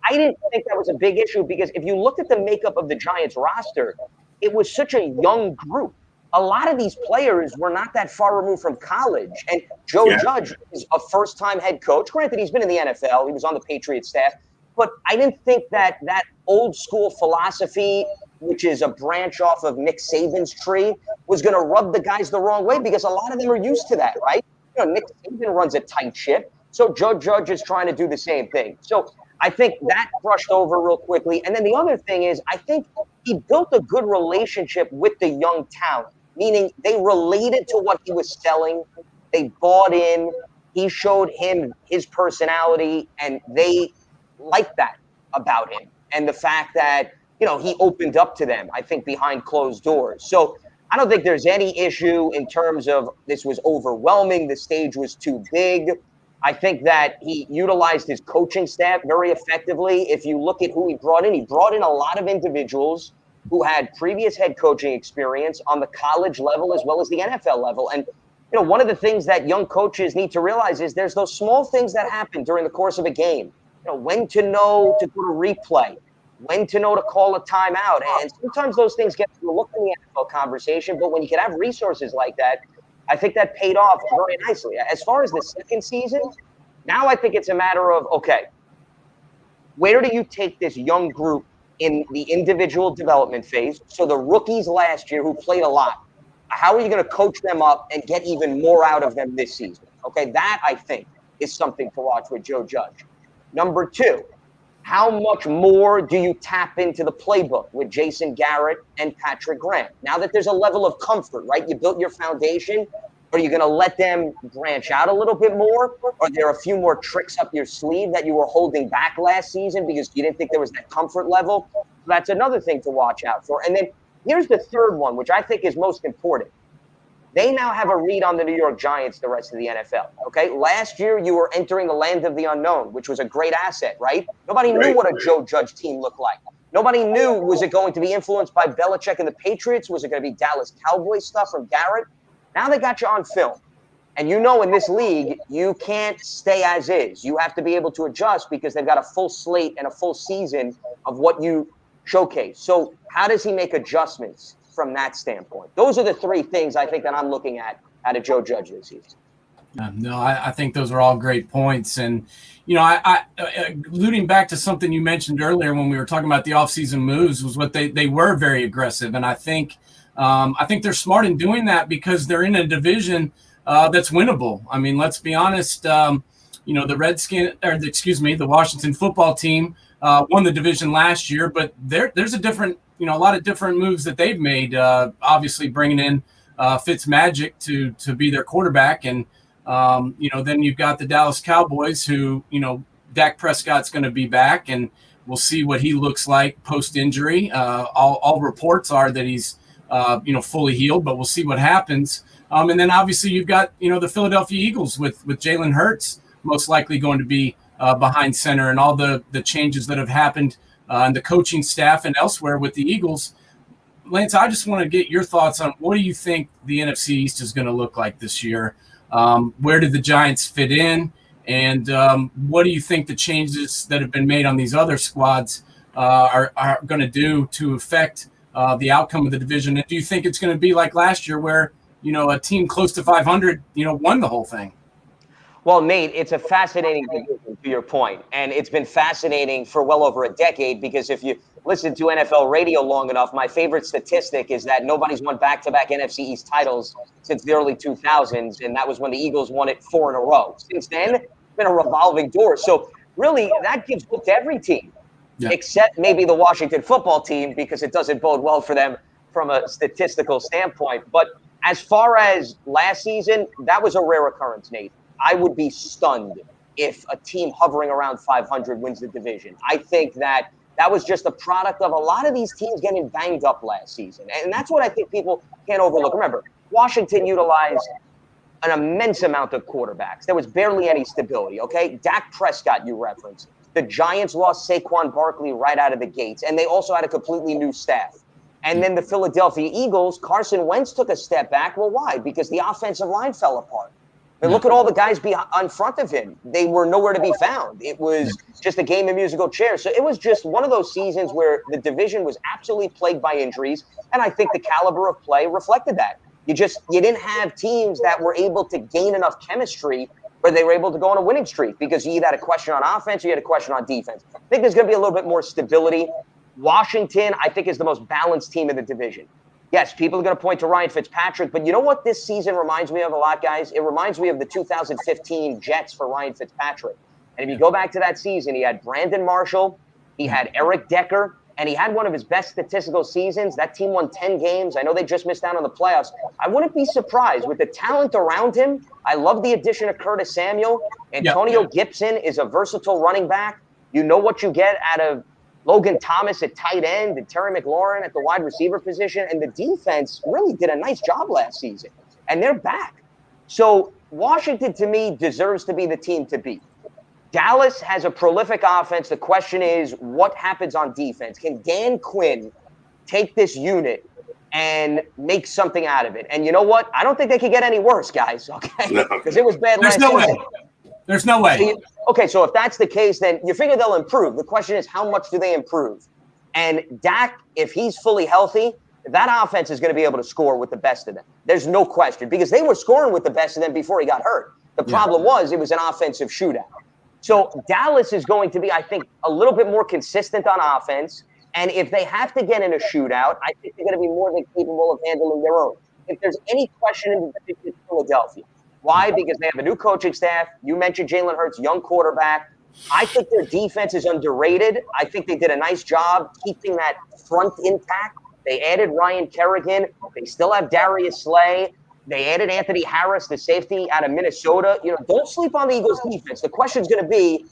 I didn't think that was a big issue because if you looked at the makeup of the Giants roster, it was such a young group. A lot of these players were not that far removed from college. And Joe Judge is a first-time head coach. Granted, he's been in the NFL. He was on the Patriots staff. But I didn't think that old school philosophy, which is a branch off of Nick Saban's tree, was going to rub the guys the wrong way because a lot of them are used to that, right? Nick Saban runs a tight ship. So Joe Judge is trying to do the same thing. So I think that brushed over real quickly. And then the other thing is I think he built a good relationship with the young talent, meaning they related to what he was selling. They bought in. He showed him his personality, and they liked that about him. And the fact that, he opened up to them, I think, behind closed doors. So I don't think there's any issue in terms of this was overwhelming. The stage was too big. I think that he utilized his coaching staff very effectively. If you look at who he brought in a lot of individuals who had previous head coaching experience on the college level as well as the NFL level. And, one of the things that young coaches need to realize is there's those small things that happen during the course of a game. When to know to go to replay, when to know to call a timeout. And sometimes those things get overlooked in the NFL conversation, but when you can have resources like that, I think that paid off very nicely. As far as the second season, now I think it's a matter of, okay, where do you take this young group in the individual development phase? So the rookies last year who played a lot, how are you going to coach them up and get even more out of them this season? Okay, that I think is something to watch with Joe Judge. Number two, how much more do you tap into the playbook with Jason Garrett and Patrick Graham? Now that there's a level of comfort, right? You built your foundation. Are you going to let them branch out a little bit more? Are there a few more tricks up your sleeve that you were holding back last season because you didn't think there was that comfort level? So that's another thing to watch out for. And then here's the third one, which I think is most important. They now have a read on the New York Giants the rest of the NFL, okay? Last year, you were entering the land of the unknown, which was a great asset, right? Nobody knew what a Joe Judge team looked like. Nobody knew, was it going to be influenced by Belichick and the Patriots? Was it going to be Dallas Cowboys stuff from Garrett? Now they got you on film. And in this league, you can't stay as is. You have to be able to adjust because they've got a full slate and a full season of what you showcase. So how does he make adjustments from that standpoint? Those are the three things I think that I'm looking at out of Joe Judge this season. No, I think those are all great points. And, I alluding back to something you mentioned earlier when we were talking about the offseason moves was what they were very aggressive. And I think they're smart in doing that because they're in a division that's winnable. I mean, let's be honest, the Washington football team won the division last year, but there's a lot of different moves that they've made, obviously bringing in Fitzmagic to be their quarterback. And, then you've got the Dallas Cowboys who, Dak Prescott's going to be back and we'll see what he looks like post-injury. All reports are that he's fully healed, but we'll see what happens. And then obviously you've got, the Philadelphia Eagles with Jalen Hurts most likely going to be behind center, and all the changes that have happened and the coaching staff and elsewhere with the Eagles. Lance, I just want to get your thoughts on what do you think the NFC East is going to look like this year? Where did the Giants fit in? And what do you think the changes that have been made on these other squads are going to do to affect the outcome of the division? And do you think it's going to be like last year where, a team close to 500, won the whole thing? Well, Nate, it's a fascinating division, to your point, and it's been fascinating for well over a decade, because if you listen to NFL radio long enough, my favorite statistic is that nobody's won back-to-back NFC East titles since the early 2000s, and that was when the Eagles won it 4 in a row. Since then, it's been a revolving door. So really, that gives hope to every team, except maybe the Washington football team, because it doesn't bode well for them from a statistical standpoint. But as far as last season, that was a rare occurrence, Nate. I would be stunned if a team hovering around 500 wins the division. I think that was just a product of a lot of these teams getting banged up last season. And that's what I think people can't overlook. Remember, Washington utilized an immense amount of quarterbacks. There was barely any stability, okay? Dak Prescott, you referenced. The Giants lost Saquon Barkley right out of the gates, and they also had a completely new staff. And then the Philadelphia Eagles, Carson Wentz took a step back. Well, why? Because the offensive line fell apart. And look at all the guys on front of him. They were nowhere to be found. It was just a game of musical chairs. So it was just one of those seasons where the division was absolutely plagued by injuries. And I think the caliber of play reflected that. You didn't have teams that were able to gain enough chemistry where they were able to go on a winning streak, because you either had a question on offense or you had a question on defense. I think there's going to be a little bit more stability. Washington, I think, is the most balanced team in the division. Yes, people are going to point to Ryan Fitzpatrick, but you know what this season reminds me of a lot, guys? It reminds me of the 2015 Jets for Ryan Fitzpatrick. And if you go back to that season, he had Brandon Marshall, he had Eric Decker, and he had one of his best statistical seasons. That team won 10 games. I know they just missed out on the playoffs. I wouldn't be surprised with the talent around him. I love the addition of Curtis Samuel. Antonio Gibson is a versatile running back. You know what you get out of Logan Thomas at tight end and Terry McLaurin at the wide receiver position. And the defense really did a nice job last season. And they're back. So Washington, to me, deserves to be the team to beat. Dallas has a prolific offense. The question is, what happens on defense? Can Dan Quinn take this unit and make something out of it? And you know what? I don't think they could get any worse, guys, okay? Because it was bad last season. There's no way. Okay, so if that's the case, then you figure they'll improve. The question is, how much do they improve? And Dak, if he's fully healthy, that offense is going to be able to score with the best of them. There's no question, because they were scoring with the best of them before he got hurt. The problem was it was an offensive shootout. So Dallas is going to be, I think, a little bit more consistent on offense. And if they have to get in a shootout, I think they're going to be more than capable of handling their own. If there's any question in the division, it's Philadelphia. Why? Because they have a new coaching staff. You mentioned Jalen Hurts, young quarterback. I think their defense is underrated. I think they did a nice job keeping that front intact. They added Ryan Kerrigan. They still have Darius Slay. They added Anthony Harris, the safety out of Minnesota. Don't sleep on the Eagles' defense. The question is going to be,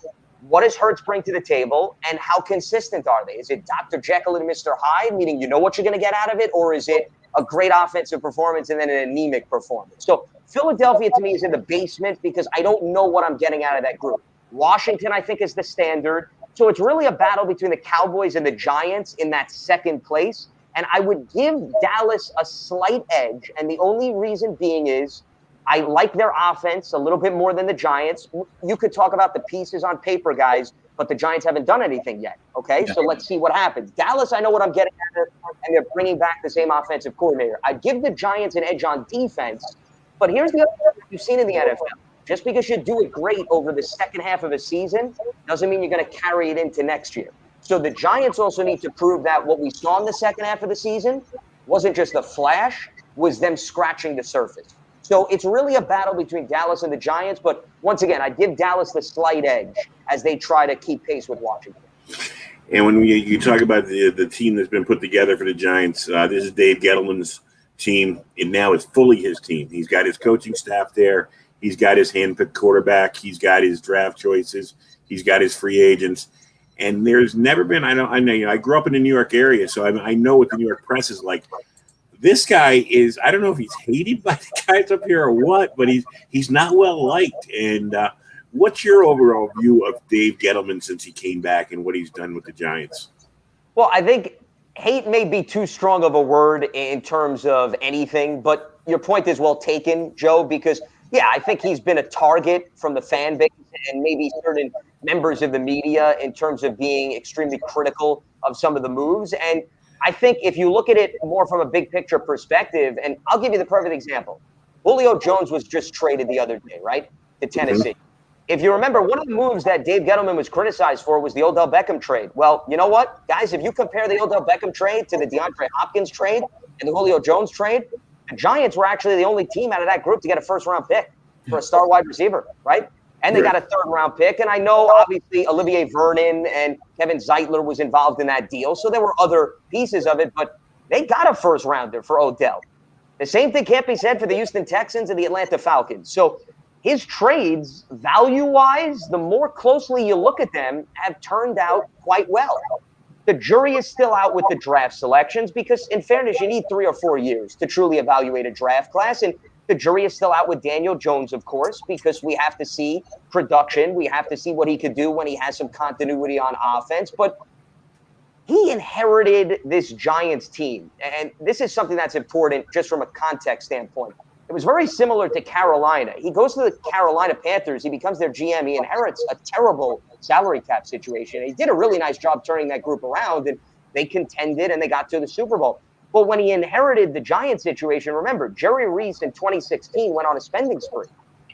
what does Hurts bring to the table, and how consistent are they? Is it Dr. Jekyll and Mr. Hyde, meaning you know what you're going to get out of it, or is it a great offensive performance and then an anemic performance? So Philadelphia, to me, is in the basement because I don't know what I'm getting out of that group. Washington, I think, is the standard. So it's really a battle between the Cowboys and the Giants in that second place. And I would give Dallas a slight edge. And the only reason being is I like their offense a little bit more than the Giants. You could talk about the pieces on paper, guys, but the Giants haven't done anything yet. Okay, so let's see what happens. Dallas, I know what I'm getting at, and they're bringing back the same offensive coordinator. I'd give the Giants an edge on defense, but here's the other thing you've seen in the NFL. Just because you do it great over the second half of a season doesn't mean you're going to carry it into next year. So the Giants also need to prove that what we saw in the second half of the season wasn't just a flash, was them scratching the surface. So it's really a battle between Dallas and the Giants. But once again, I give Dallas the slight edge as they try to keep pace with Washington. And when you talk about the team that's been put together for the Giants, this is Dave Gettleman's team, and now it's fully his team. He's got his coaching staff there. He's got his handpicked quarterback. He's got his draft choices. He's got his free agents. And there's never been, I know, I grew up in the New York area, so I know what the New York press is like. this guy is, I don't know if he's hated by the guys up here or what, but he's not well liked. And what's your overall view of Dave Gettleman since he came back and what he's done with the Giants? Well, I think hate may be too strong of a word in terms of anything, but your point is well taken, Joe, because, yeah, I think he's been a target from the fan base and maybe certain members of the media in terms of being extremely critical of some of the moves. And I think if you look at it more from a big picture perspective, and I'll give you the perfect example. Julio Jones was just traded the other day, right, to Tennessee. If you remember, one of the moves that Dave Gettleman was criticized for was the Odell Beckham trade. Well, you know what, guys? If you compare the Odell Beckham trade to the DeAndre Hopkins trade and the Julio Jones trade, the Giants were actually the only team out of that group to get a first-round pick for a star wide receiver, right? And they got a third-round pick. And I know, obviously, Olivier Vernon and Kevin Zeitler was involved in that deal, so there were other pieces of it, but they got a first-rounder for Odell. The same thing can't be said for the Houston Texans and the Atlanta Falcons. So his trades, value-wise, the more closely you look at them, have turned out quite well. The jury is still out with the draft selections because, in fairness, you need 3 or 4 years to truly evaluate a draft class. And the jury is still out with Daniel Jones, of course, because we have to see production. We have to see what he could do when he has some continuity on offense. But he inherited this Giants team. And this is something that's important just from a context standpoint. It was very similar to Carolina. He goes to the Carolina Panthers. He becomes their GM. He inherits a terrible salary cap situation. He did a really nice job turning that group around, and they contended, and they got to the Super Bowl. But when he inherited the Giants situation, remember, Jerry Reese in 2016 went on a spending spree.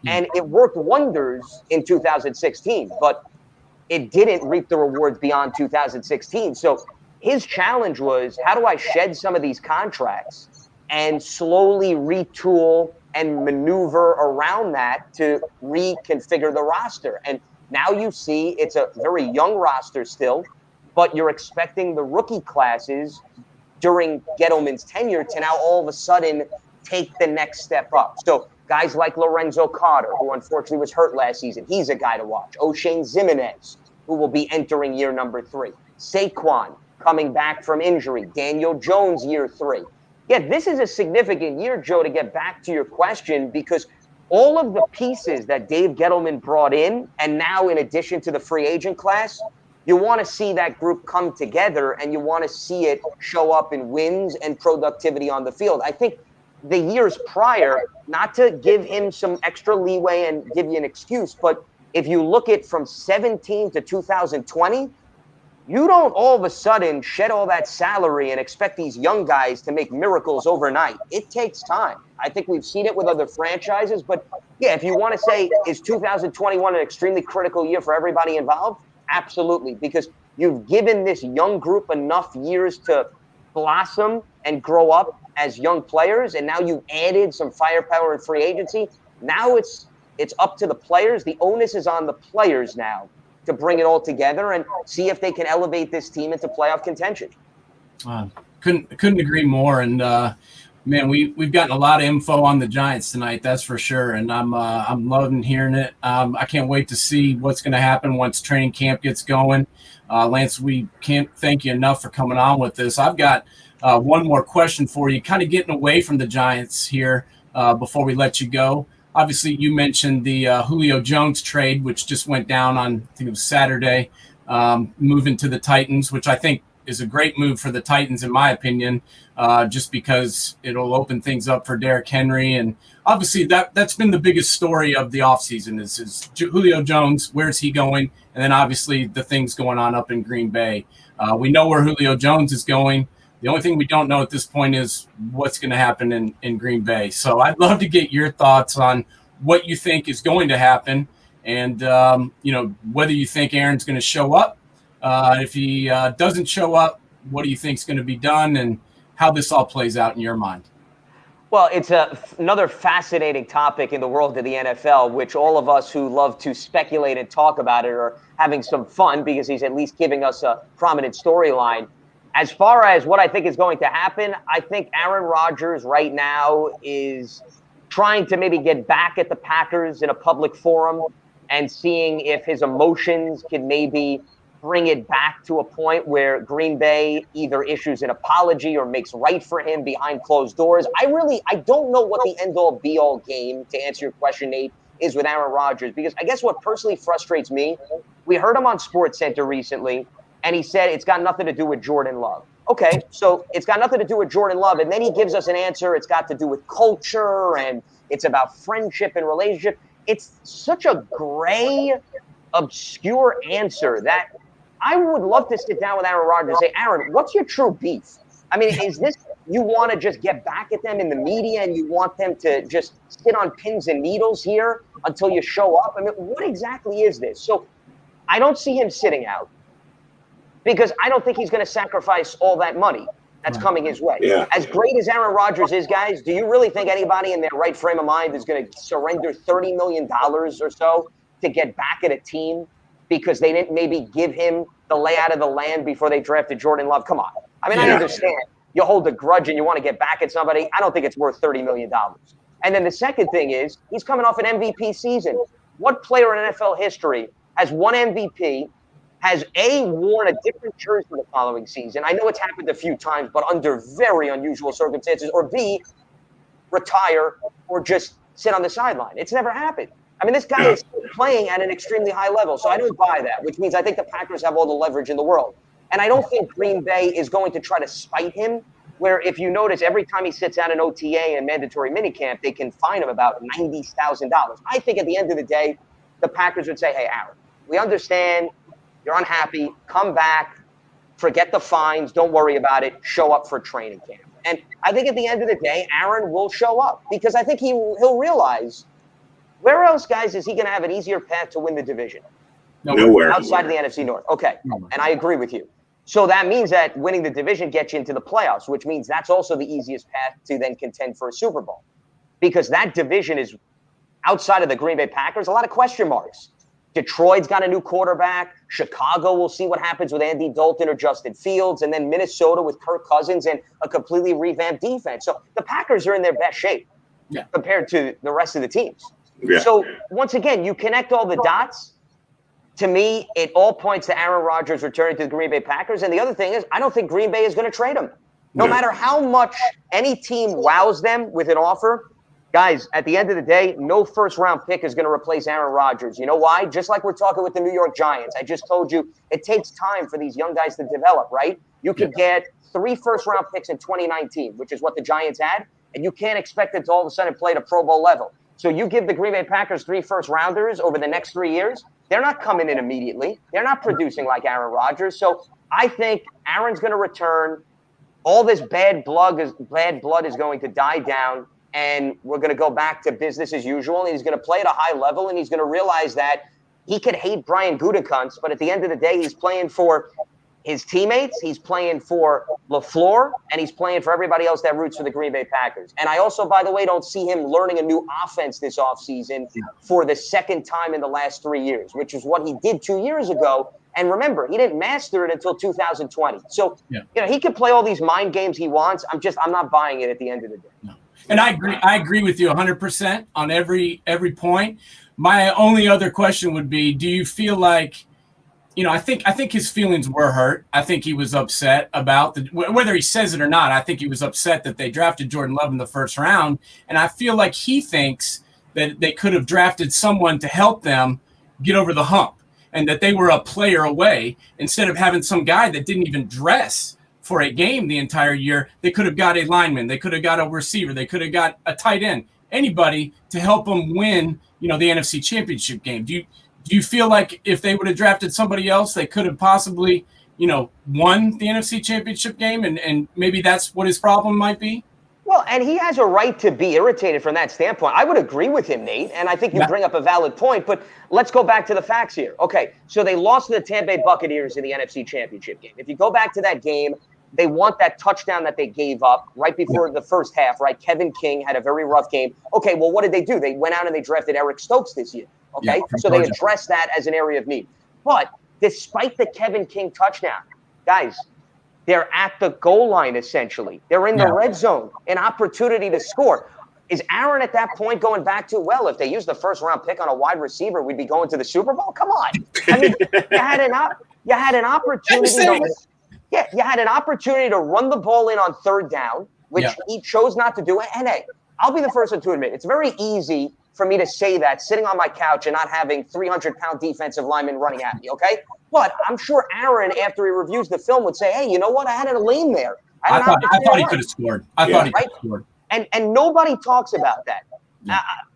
And it worked wonders in 2016, but it didn't reap the rewards beyond 2016. So his challenge was, how do I shed some of these contracts and slowly retool and maneuver around that to reconfigure the roster? And now you see it's a very young roster still, but you're expecting the rookie classes during Gettleman's tenure to now all of a sudden take the next step up. So guys like Lorenzo Carter, who unfortunately was hurt last season, he's a guy to watch. O'Shane Ximenez, who will be entering year number 3. Saquon coming back from injury. Daniel Jones, year 3. Yeah, this is a significant year, Joe, to get back to your question, because all of the pieces that Dave Gettleman brought in, and now in addition to the free agent class, you want to see that group come together and you want to see it show up in wins and productivity on the field. I think the years prior, not to give him some extra leeway and give you an excuse, but if you look at from 17 to 2020, you don't all of a sudden shed all that salary and expect these young guys to make miracles overnight. It takes time. I think we've seen it with other franchises. But, yeah, if you want to say, is 2021 an extremely critical year for everybody involved? Absolutely, because you've given this young group enough years to blossom and grow up as young players, and now you've added some firepower and free agency. Now it's up to the players. The onus is on the players now to bring it all together and see if they can elevate this team into playoff contention. Couldn't agree more. And man, we've gotten a lot of info on the Giants tonight, that's for sure. And I'm loving hearing it. I can't wait to see what's going to happen once training camp gets going. Lance, we can't thank you enough for coming on with this. I've got one more question for you, kind of getting away from the Giants here before we let you go. Obviously, you mentioned the Julio Jones trade, which just went down on, I think it was Saturday, moving to the Titans, which I think is a great move for the Titans, in my opinion, just because it'll open things up for Derrick Henry. And obviously, that's been the biggest story of the offseason is Julio Jones, where's he going? And then obviously the things going on up in Green Bay. We know where Julio Jones is going. The only thing we don't know at this point is what's going to happen in Green Bay. So I'd love to get your thoughts on what you think is going to happen and, whether you think Aaron's going to show up. If he doesn't show up, what do you think is going to be done and how this all plays out in your mind? Well, it's another fascinating topic in the world of the NFL, which all of us who love to speculate and talk about it are having some fun because he's at least giving us a prominent storyline. As far as what I think is going to happen, I think Aaron Rodgers right now is trying to maybe get back at the Packers in a public forum and seeing if his emotions can maybe bring it back to a point where Green Bay either issues an apology or makes right for him behind closed doors. I don't know what the end-all be-all game, to answer your question, Nate, is with Aaron Rodgers, because I guess what personally frustrates me, we heard him on SportsCenter recently, and he said it's got nothing to do with Jordan Love. Okay, so it's got nothing to do with Jordan Love, and then he gives us an answer. It's got to do with culture, and it's about friendship and relationship. It's such a gray, obscure answer that I would love to sit down with Aaron Rodgers and say, Aaron, what's your true beef? I mean, is this you want to just get back at them in the media and you want them to just sit on pins and needles here until you show up? I mean, what exactly is this? So I don't see him sitting out because I don't think he's going to sacrifice all that money that's coming his way. Yeah. As great as Aaron Rodgers is, guys, do you really think anybody in their right frame of mind is going to surrender $30 million or so to get back at a team because they didn't maybe give him the layout of the land before they drafted Jordan Love? Come on. I mean, I understand you hold a grudge and you want to get back at somebody. I don't think it's worth $30 million. And then the second thing is he's coming off an MVP season. What player in NFL history has won MVP, has A, worn a different jersey the following season? I know it's happened a few times, but under very unusual circumstances, or B, retire or just sit on the sideline. It's never happened. I mean, this guy is playing at an extremely high level, so I don't buy that, which means I think the Packers have all the leverage in the world. And I don't think Green Bay is going to try to spite him, where if you notice, every time he sits out an OTA and mandatory minicamp, they can fine him about $90,000. I think at the end of the day, the Packers would say, hey, Aaron, we understand you're unhappy. Come back. Forget the fines. Don't worry about it. Show up for training camp. And I think at the end of the day, Aaron will show up because I think he'll realize where else, guys, is he going to have an easier path to win the division? Nowhere. Outside of the NFC North. Okay. And I agree with you. So that means that winning the division gets you into the playoffs, which means that's also the easiest path to then contend for a Super Bowl. Because that division is outside of the Green Bay Packers, a lot of question marks. Detroit's got a new quarterback. Chicago, we'll see what happens with Andy Dalton or Justin Fields. And then Minnesota with Kirk Cousins and a completely revamped defense. So the Packers are in their best shape compared to the rest of the teams. Yeah. So once again, you connect all the dots. To me, it all points to Aaron Rodgers returning to the Green Bay Packers. And the other thing is, I don't think Green Bay is going to trade him. No matter how much any team wows them with an offer, guys, at the end of the day, no first-round pick is going to replace Aaron Rodgers. You know why? Just like we're talking with the New York Giants. I just told you it takes time for these young guys to develop, right? You could get 3 first-round picks in 2019, which is what the Giants had, and you can't expect them to all of a sudden play at a Pro Bowl level. So you give the Green Bay Packers 3 first-rounders over the next 3 years, they're not coming in immediately. They're not producing like Aaron Rodgers. So I think Aaron's going to return. All this bad blood is going to die down, and we're going to go back to business as usual. And he's going to play at a high level, and he's going to realize that he could hate Brian Gutekunst, but at the end of the day, he's playing for his teammates, he's playing for LaFleur, and he's playing for everybody else that roots for the Green Bay Packers. And I also, by the way, don't see him learning a new offense this offseason for the second time in the last 3 years, which is what he did 2 years ago. And remember, he didn't master it until 2020. So, he can play all these mind games he wants. I'm not buying it at the end of the day. No. And I agree with you 100% on every point. My only other question would be, do you feel like, I think his feelings were hurt. I think he was upset about whether he says it or not. I think he was upset that they drafted Jordan Love in the first round. And I feel like he thinks that they could have drafted someone to help them get over the hump and that they were a player away instead of having some guy that didn't even dress for a game the entire year. They could have got a lineman. They could have got a receiver. They could have got a tight end, anybody to help them win, the NFC Championship game. Do you feel like if they would have drafted somebody else, they could have possibly, won the NFC Championship game, and maybe that's what his problem might be? Well, and he has a right to be irritated from that standpoint. I would agree with him, Nate, and I think you bring up a valid point, but let's go back to the facts here. Okay, so they lost to the Tampa Bay Buccaneers in the NFC Championship game. If you go back to that game, they want that touchdown that they gave up right before the first half, right? Kevin King had a very rough game. Okay, well, what did they do? They went out and they drafted Eric Stokes this year. Okay, so they addressed that as an area of need. But despite the Kevin King touchdown, guys, they're at the goal line, essentially. They're in the red zone, an opportunity to score. Is Aaron at that point going back to, well, if they used the first-round pick on a wide receiver, we'd be going to the Super Bowl? Come on. I mean, You had an opportunity. You had an opportunity to run the ball in on third down, which he chose not to do. And hey, I'll be the first one to admit it's very easy for me to say that sitting on my couch and not having 300-pound defensive linemen running at me. Okay, but I'm sure Aaron, after he reviews the film, would say, "Hey, you know what? I had a lane there. I thought he could have scored. I thought he could have scored." And nobody talks about that.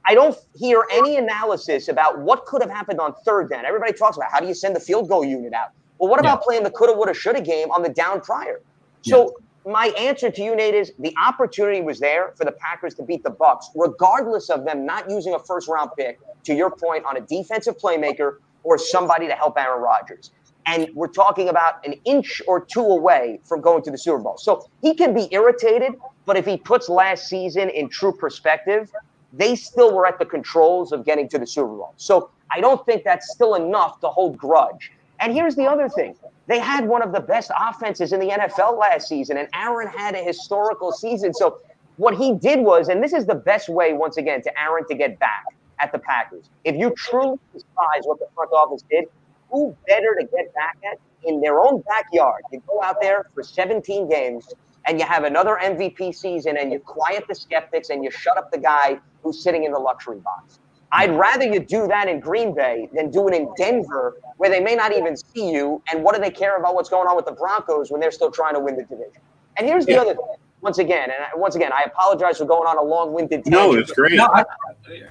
I don't hear any analysis about what could have happened on third down. Everybody talks about how do you send the field goal unit out. Well, what about playing the coulda, woulda, shoulda game on the down prior? So my answer to you, Nate, is the opportunity was there for the Packers to beat the Bucs, regardless of them not using a first-round pick, to your point, on a defensive playmaker or somebody to help Aaron Rodgers. And we're talking about an inch or two away from going to the Super Bowl. So he can be irritated, but if he puts last season in true perspective, they still were at the controls of getting to the Super Bowl. So I don't think that's still enough to hold grudge. And here's the other thing. They had one of the best offenses in the NFL last season, and Aaron had a historical season. So what he did was, and this is the best way, once again, to Aaron to get back at the Packers. If you truly despise what the front office did, who better to get back at in their own backyard? You go out there for 17 games, and you have another MVP season, and you quiet the skeptics, and you shut up the guy who's sitting in the luxury box. I'd rather you do that in Green Bay than do it in Denver, where they may not even see you. And what do they care about what's going on with the Broncos when they're still trying to win the division? And here's the other thing. Once again, I apologize for going on a long-winded tangent. No, it's great.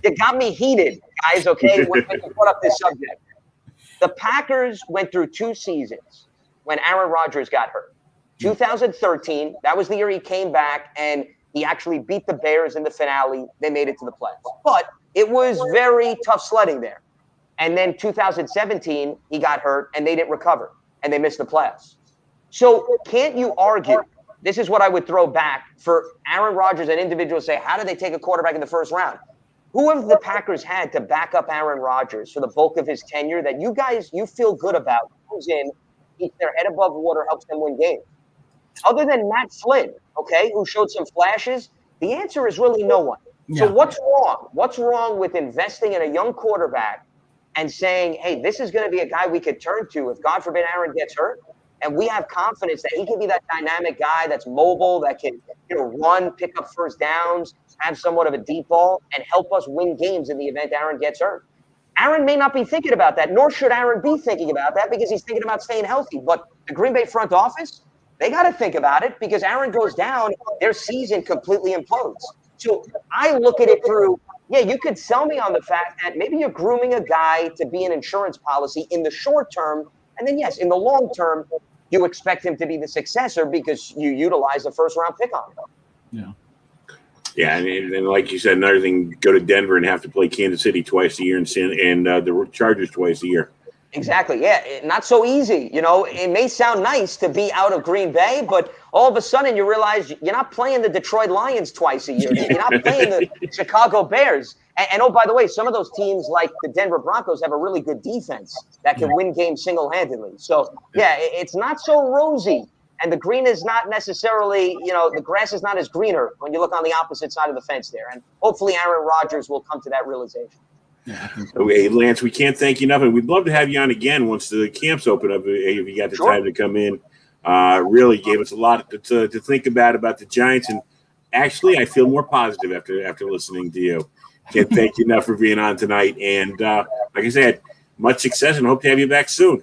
It got me heated, guys, okay, when you brought up this subject. The Packers went through 2 seasons when Aaron Rodgers got hurt. 2013, that was the year he came back, and he actually beat the Bears in the finale. They made it to the playoffs. But it was very tough sledding there. And then 2017, he got hurt, and they didn't recover, and they missed the playoffs. So can't you argue, this is what I would throw back, for Aaron Rodgers and individuals say, how did they take a quarterback in the first round? Who have the Packers had to back up Aaron Rodgers for the bulk of his tenure that you feel good about, who's in, keeps their head above water, helps them win games? Other than Matt Flynn, okay, who showed some flashes, the answer is really no one. So what's wrong? What's wrong with investing in a young quarterback and saying, hey, this is going to be a guy we could turn to if, God forbid, Aaron gets hurt, and we have confidence that he can be that dynamic guy that's mobile, that can run, pick up first downs, have somewhat of a deep ball, and help us win games in the event Aaron gets hurt. Aaron may not be thinking about that, nor should Aaron be thinking about that, because he's thinking about staying healthy. But the Green Bay front office, they got to think about it, because Aaron goes down, their season completely implodes. So I look at it through, you could sell me on the fact that maybe you're grooming a guy to be an insurance policy in the short term. And then, yes, in the long term, you expect him to be the successor because you utilize a first-round pick on him. Yeah, and like you said, another thing, go to Denver and have to play Kansas City twice a year and the Chargers twice a year. Exactly. Yeah, not so easy. It may sound nice to be out of Green Bay, but all of a sudden you realize you're not playing the Detroit Lions twice a year. You're not playing the Chicago Bears. And oh, by the way, some of those teams like the Denver Broncos have a really good defense that can win games single-handedly. So, it's not so rosy. And the green is not necessarily, the grass is not as greener when you look on the opposite side of the fence there. And hopefully Aaron Rodgers will come to that realization. Okay, Lance, we can't thank you enough, and we'd love to have you on again once the camps open up. If you got the time to come in, really gave us a lot to think about the Giants, and actually, I feel more positive after listening to you. Can't thank you enough for being on tonight, and like I said, much success, and hope to have you back soon.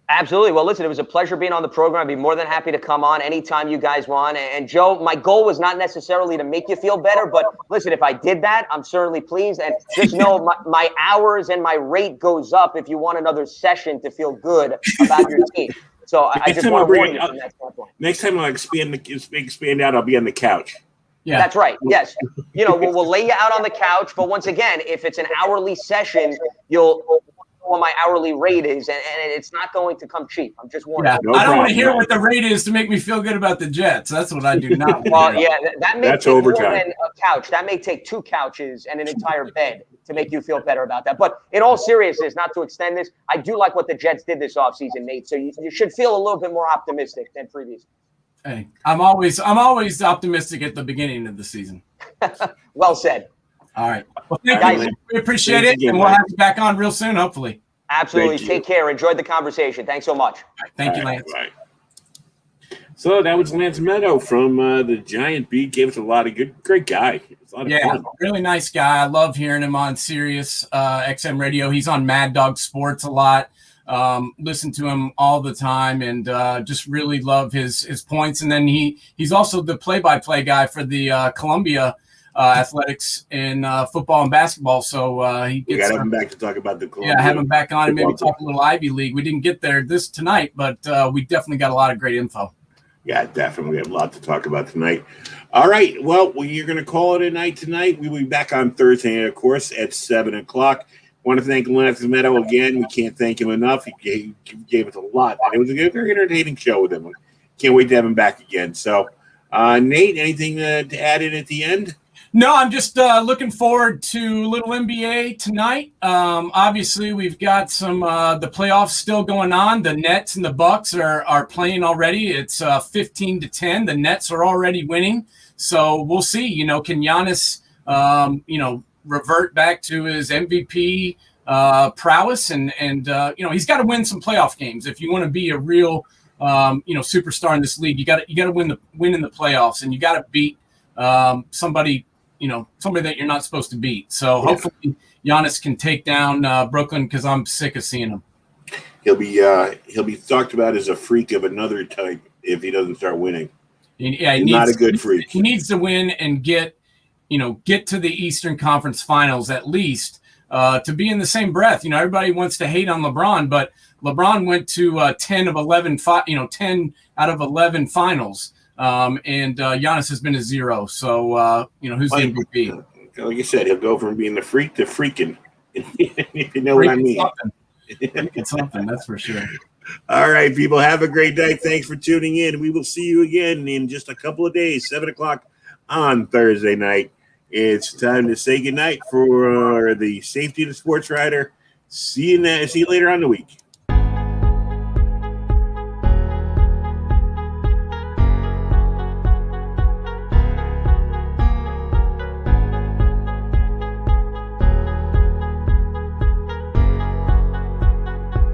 Absolutely. Well, listen, it was a pleasure being on the program. I'd be more than happy to come on anytime you guys want. And Joe, my goal was not necessarily to make you feel better, but listen, if I did that, I'm certainly pleased. And just know my hours and my rate goes up if you want another session to feel good about your team. So I just want to warn you from that standpoint. Next time I'll expand out, I'll be on the couch. Yeah, that's right. Yes. We'll lay you out on the couch. But once again, if it's an hourly session, you'll what my hourly rate is, and it's not going to come cheap. I'm just warning you. I don't want to hear what the rate is to make me feel good about the Jets. That's what I do not want. Well, that may take more than a couch. That may take 2 couches and an entire bed to make you feel better about that. But in all seriousness, not to extend this, I do like what the Jets did this offseason, Nate. So you should feel a little bit more optimistic than previously. Hey, I'm always optimistic at the beginning of the season. Well said. All right. Well, thank you. We appreciate it, and we'll have you back on real soon, hopefully. Absolutely. Take care. Enjoyed the conversation. Thanks so much. Thank you, Lance. Bye. So that was Lance Meadow from the Giant Beat. Gave us a lot of great guy. It's a lot of fun. Really nice guy. I love hearing him on Sirius XM Radio. He's on Mad Dog Sports a lot. Listen to him all the time, and just really love his points. And then he's also the play-by-play guy for the Columbia athletics in football and basketball. So we got to have him back to talk about the Columbia. Yeah, have him back on and maybe talk a little Ivy League. We didn't get there tonight, but we definitely got a lot of great info. Yeah, definitely. We have a lot to talk about tonight. All right. Well, you're going to call it a night tonight. We'll be back on Thursday, of course, at 7 o'clock. Want to thank Lance Meadow again. We can't thank him enough. He gave us a lot. And it was a very entertaining show with him. Can't wait to have him back again. So, Nate, anything to add in at the end? No, I'm just looking forward to a little NBA tonight. Obviously, we've got some the playoffs still going on. The Nets and the Bucks are playing already. It's 15-10. The Nets are already winning. So we'll see. Can Giannis, revert back to his MVP prowess? And he's got to win some playoff games if you want to be a real, superstar in this league. You got to win in the playoffs, and you got to beat somebody that you're not supposed to beat. So hopefully Giannis can take down Brooklyn, because I'm sick of seeing him. He'll be talked about as a freak of another type if he doesn't start winning. He's not a good freak. He needs to win and get to the Eastern Conference Finals at least, to be in the same breath. Everybody wants to hate on LeBron, but LeBron went to 10 out of 11 finals. And Giannis has been a 0. So, who's the MVP? Like you said, he'll go from being the freak to freaking. If you know what I mean. It's something, that's for sure. All right, people, have a great day. Thanks for tuning in. We will see you again in just a couple of days, 7 o'clock on Thursday night. It's time to say goodnight for the safety of the Sportswriter. See you later on the week.